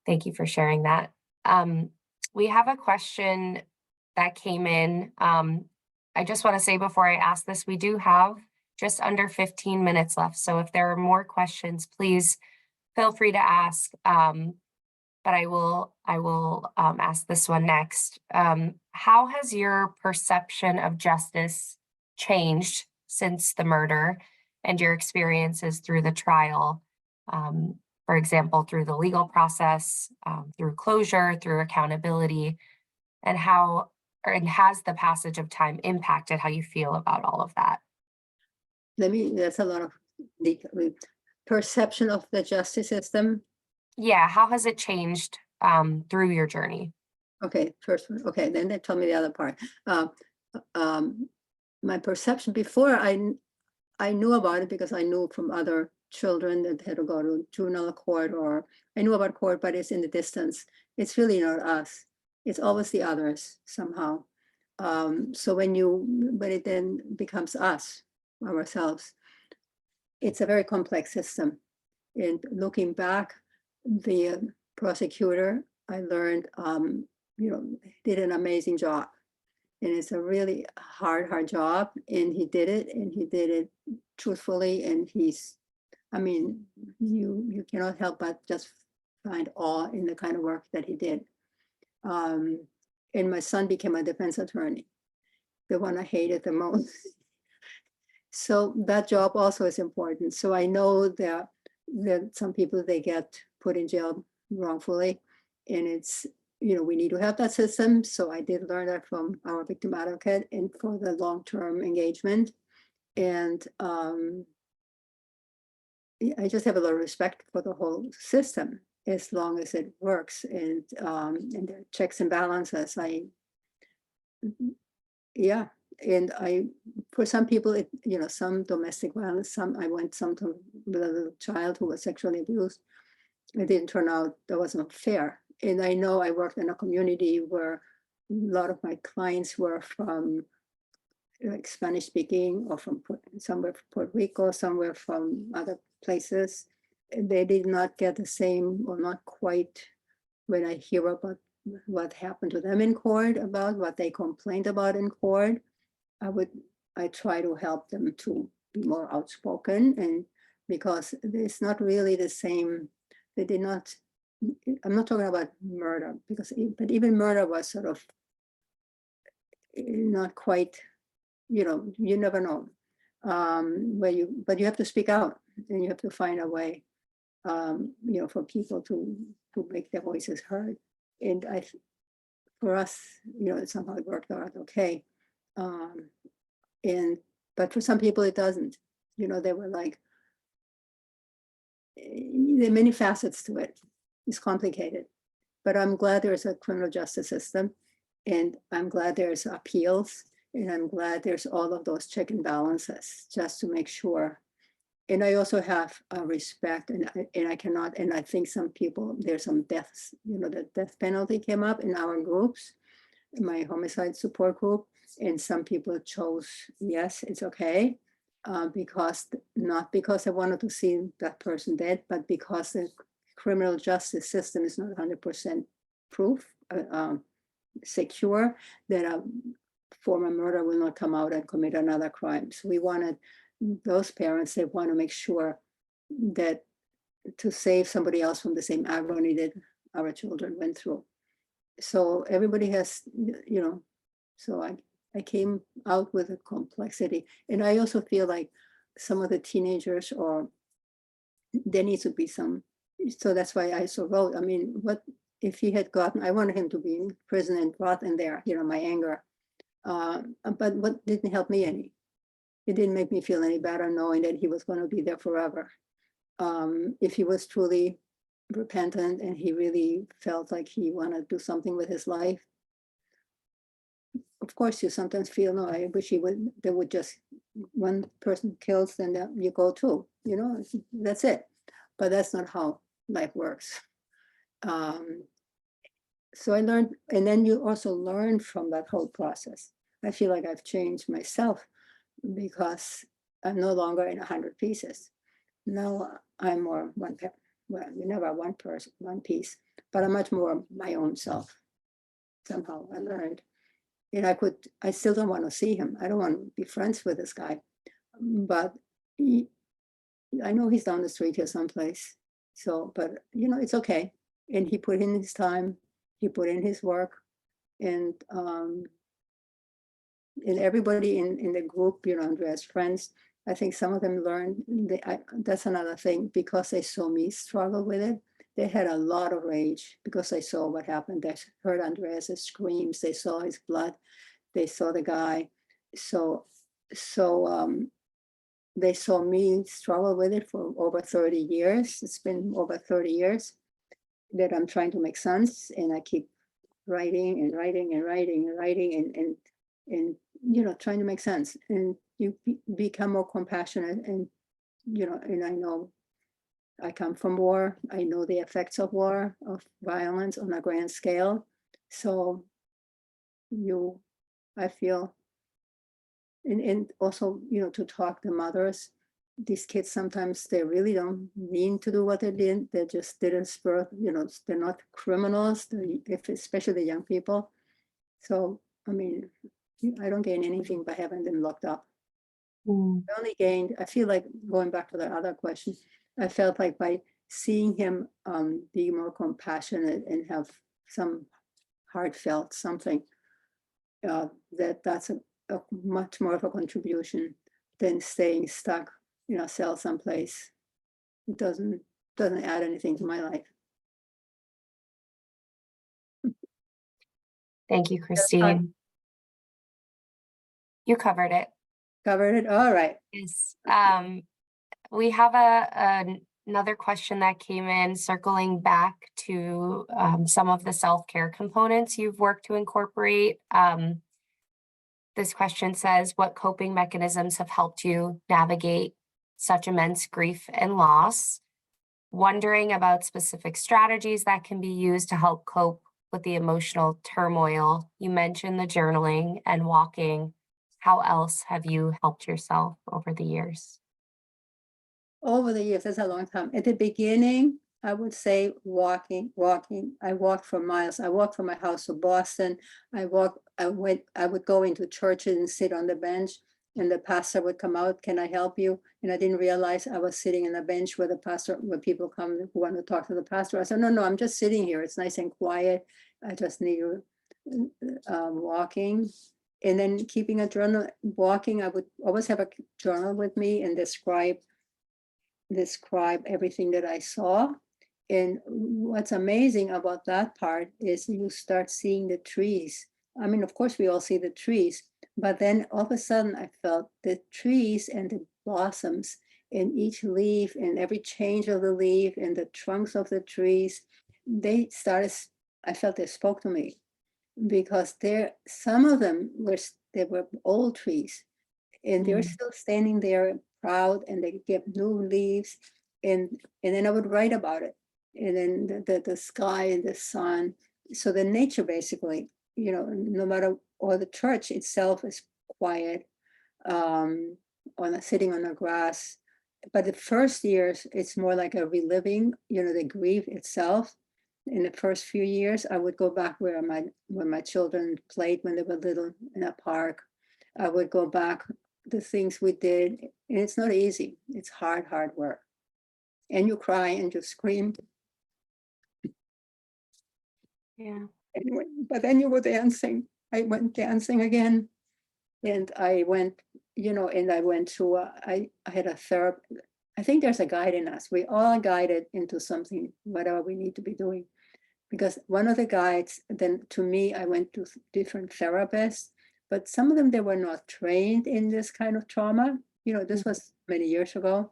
thank you for sharing that. We have a question that came in. I just want to say before I ask this, we do have just under 15 minutes left. So if there are more questions, please feel free to ask. But I will ask this one next. How has your perception of justice changed since the murder and your experiences through the trial? For example, through the legal process, through closure, through accountability, and has the passage of time impacted how you feel about all of that? That's a lot of detail. Perception of the justice system. Yeah, how has it changed through your journey? Okay, first one. Okay, then they tell me the other part. My perception before I knew about it because I knew from other children that had to go to juvenile court, or I knew about court, but it's in the distance. It's really not us. It's always the others somehow. So when it then becomes us, ourselves, it's a very complex system. And looking back, the prosecutor, I learned, did an amazing job. And it's a really hard job. And he did it truthfully. And you cannot help but just find awe in the kind of work that he did. And my son became a defense attorney, the one I hated the most. So that job also is important. So I know that some people, they get put in jail wrongfully, and it's, we need to have that system. So I did learn that from our victim advocate and for the long-term engagement. And I just have a lot of respect for the whole system as long as it works, and the checks and balances. And for some people, some domestic violence, I went to with a little child who was sexually abused. It didn't turn out, that wasn't fair. And I know I worked in a community where a lot of my clients were from like Spanish speaking, or from somewhere from Puerto Rico, somewhere from other places. They did not get the same, or not quite, when I hear about what happened to them in court, about what they complained about in court. I try to help them to be more outspoken, and because it's not really the same, they did not, I'm not talking about murder, but even murder was sort of not quite, you never know, but you have to speak out, and you have to find a way, for people to make their voices heard. And for us, somehow it worked out okay. But for some people it doesn't. They were like, there are many facets to it. It's complicated. But I'm glad there's a criminal justice system, and I'm glad there's appeals, and I'm glad there's all of those check and balances just to make sure. And I also have respect, and I cannot, and I think some people, there's some deaths, the death penalty came up in our groups, in my homicide support group, and some people chose, yes, it's okay, not because I wanted to see that person dead, but because the criminal justice system is not 100% proof, secure, that a former murderer will not come out and commit another crime. So we wanted those parents, they want to make sure that to save somebody else from the same agony that our children went through. So everybody has, so I came out with a complexity. And I also feel like some of the teenagers, or there needs to be some, so that's why I so wrote. I mean, what if he had gotten, I wanted him to be in prison and brought in there, my anger. But what didn't help me any? It didn't make me feel any better knowing that he was going to be there forever. If he was truly repentant and he really felt like he wanted to do something with his life, of course you sometimes feel, no, I wish he would, there would just, one person kills, then you go too, that's it. But that's not how life works. So I learned, and then you also learn from that whole process. I feel like I've changed myself because I'm no longer in 100 pieces. Now I'm more well, you never one person, one piece, but I'm much more my own self. Somehow I learned. And I still don't want to see him. I don't want to be friends with this guy. But I know he's down the street here someplace. So, but it's okay. And he put in his time, he put in his work, and everybody in the group, Andrea's friends, I think some of them learned, that's another thing, because they saw me struggle with it. They had a lot of rage because they saw what happened. They heard Andreas's screams, they saw his blood, they saw the guy. So they saw me struggle with it for over 30 years. It's been over 30 years that I'm trying to make sense, and I keep writing and writing and writing and writing and trying to make sense. And you become more compassionate, and and I know I come from war. I know the effects of war, of violence on a grand scale. So I feel, and also, to talk to mothers. These kids, sometimes they really don't mean to do what they did. They just did it spur, they're not criminals, especially the young people. So, I mean, I don't gain anything by having them locked up. I only gained, I feel like, going back to the other question, I felt like by seeing him be more compassionate and have some heartfelt something, that's a much more of a contribution than staying stuck in a cell someplace. It doesn't add anything to my life. Thank you, Christine. You covered it. Covered it? All right. Yes. We have another question that came in circling back to some of the self-care components you've worked to incorporate. This question says, what coping mechanisms have helped you navigate such immense grief and loss? Wondering about specific strategies that can be used to help cope with the emotional turmoil. You mentioned the journaling and walking. How else have you helped yourself over the years? Over the years, that's a long time. At the beginning, I would say walking. I walked for miles. I walked from my house to Boston. I would go into churches and sit on the bench, and the pastor would come out, can I help you? And I didn't realize I was sitting on a bench where people come who want to talk to the pastor. I said, no, I'm just sitting here. It's nice and quiet. I just need walking. And then keeping a journal, walking, I would always have a journal with me and describe everything that I saw. And what's amazing about that part is you start seeing the trees. I mean, of course, we all see the trees, but then all of a sudden I felt the trees and the blossoms in each leaf and every change of the leaf and the trunks of the trees, I felt they spoke to me, because some of them they were old trees, and they're still standing there proud, and they give new leaves, and then I would write about it, and then the sky and the sun. So the nature, basically, no matter, or the church itself is quiet, sitting on the grass. But the first years, it's more like a reliving, the grief itself. In the first few years, I would go back where my children played when they were little in a park. I would go back the things we did, and it's not easy. It's hard work, and you cry and you scream. Yeah. Anyway, but then you were dancing. I went dancing again, And I went, and I went to, I had a therapist. I think there's a guide in us. We all guided into something, whatever we need to be doing. Because one of the guides, then to me, I went to different therapists, but some of them, they were not trained in this kind of trauma. This was many years ago.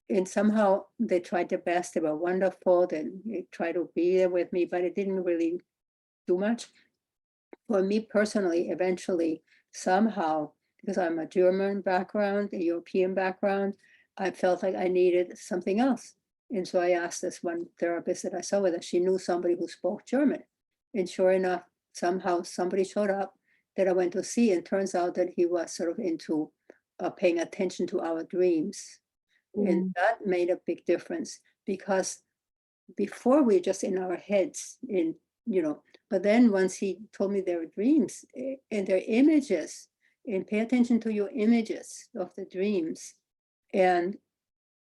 And somehow they tried their best. They were wonderful. They tried to be there with me, but it didn't really do much. For me personally, eventually, somehow, because I'm a German background, a European background, I felt like I needed something else. And so I asked this one therapist that I saw whether she knew somebody who spoke German. And sure enough, somehow somebody showed up that I went to see, and turns out that he was sort of into paying attention to our dreams. And that made a big difference, because before we're just in our heads, but then once he told me their dreams and their images, and pay attention to your images of the dreams. And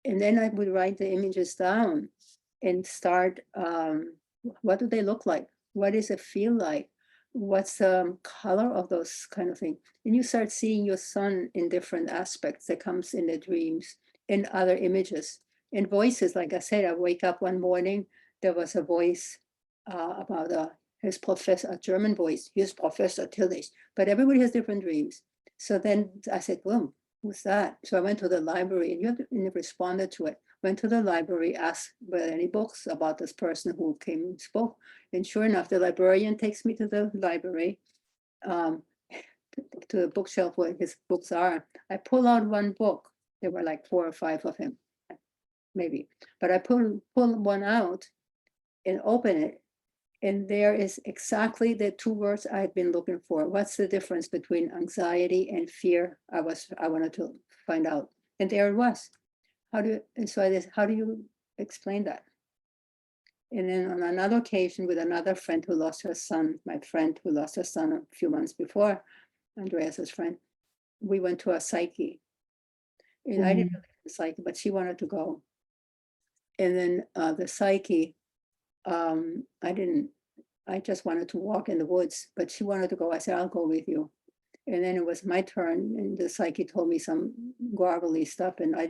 then I would write the images down and start, what do they look like? What does it feel like? What's the color of those kind of things? And you start seeing your son in different aspects that comes in the dreams, and other images and voices. Like I said, I wake up one morning, there was a voice about his professor, a German voice, his Professor Tillich, but everybody has different dreams. So then I said, well, who's that? So I went to the library, and responded to it. Went to the library, asked were there any books about this person who came and spoke. And sure enough, the librarian takes me to the library, to the bookshelf where his books are. I pull out one book. There were like 4 or 5 of him, maybe. But I pull one out and open it. And there is exactly the 2 words I had been looking for. What's the difference between anxiety and fear? I wanted to find out. And there it was. How do you explain that? And then on another occasion with another friend who lost her son, my friend who lost her son a few months before, Andreas's friend, we went to a psyche. And I didn't really like the psyche, but she wanted to go. And then the psyche, I just wanted to walk in the woods, but she wanted to go. I said, I'll go with you. And then it was my turn, and the psyche told me some garbly stuff, and I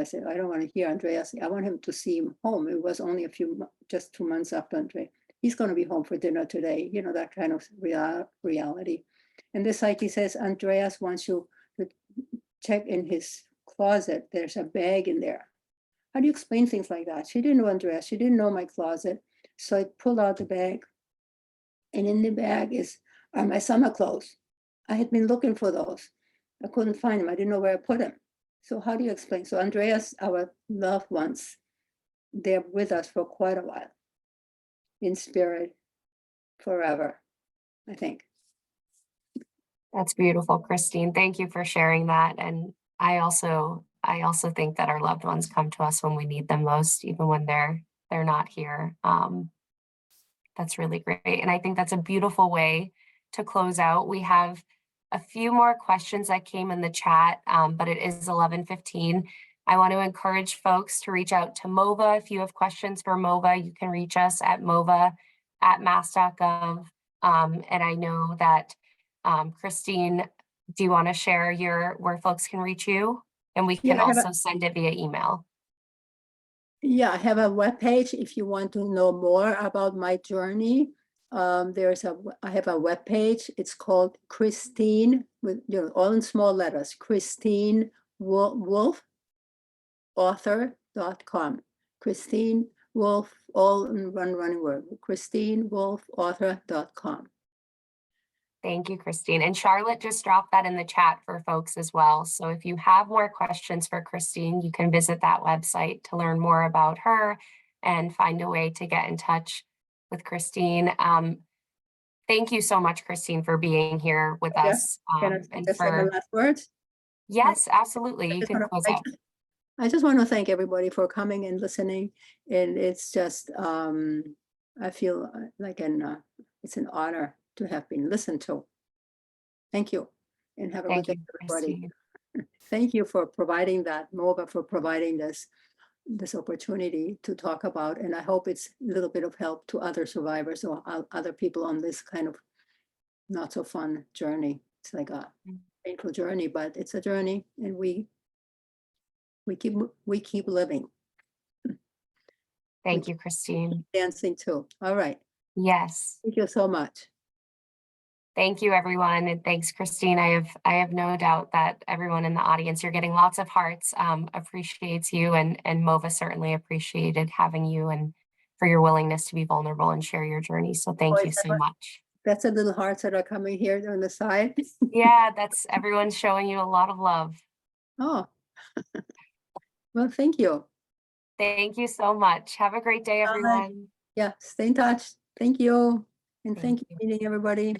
said, I don't want to hear Andreas. I want him to see him home. It was only just 2 months after Andre. He's going to be home for dinner today, that kind of reality. And the psyche says, Andreas wants you to check in his closet. There's a bag in there. How do you explain things like that? She didn't know Andreas. She didn't know my closet. So I pulled out the bag, and in the bag are my summer clothes. I had been looking for those. I couldn't find them. I didn't know where I put them. So how do you explain? So Andreas, our loved ones, they're with us for quite a while, in spirit, forever, I think. That's beautiful, Christine. Thank you for sharing that. And I also think that our loved ones come to us when we need them most, even when they're not here. That's really great. And I think that's a beautiful way to close out. We have a few more questions that came in the chat, but it is 11:15. I want to encourage folks to reach out to MOVA. If you have questions for MOVA, you can reach us at mova@mass.gov. And I know that, Christine, do you want to share where folks can reach you? And we can also send it via email. Yeah, I have a webpage if you want to know more about my journey. I have a webpage. It's called Christine, with all in small letters, ChristineWolfAuthor.com. Christine Wolf, all in one running word, ChristineWolfAuthor.com. Thank you, Christine. And Charlotte just dropped that in the chat for folks as well. So if you have more questions for Christine, you can visit that website to learn more about her and find a way to get in touch with Christine. Thank you so much, Christine, for being here with us. Can I just say the last words? Yes, absolutely. You can close out. I just want to thank everybody for coming and listening. And it's just, I feel like it's an honor to have been listened to. Thank you, and have a good day, everybody. Thank you for providing that, MOVA, for providing this opportunity to talk about, and I hope it's a little bit of help to other survivors or other people on this kind of not so fun journey. It's like painful journey, but it's a journey, and we keep living. Thank you, Christine. Dancing too. All right. Yes. Thank you so much. Thank you, everyone, and thanks, Christine. I have no doubt that everyone in the audience, you're getting lots of hearts, appreciates you, and MOVA certainly appreciated having you and for your willingness to be vulnerable and share your journey. So thank Oh, you is that so what- much. That's the little hearts that are coming here on the side. Yeah, that's everyone's showing you a lot of love. Oh, well, thank you. Thank you so much. Have a great day, everyone. Yeah, stay in touch. Thank you. And Thank thank you for meeting everybody.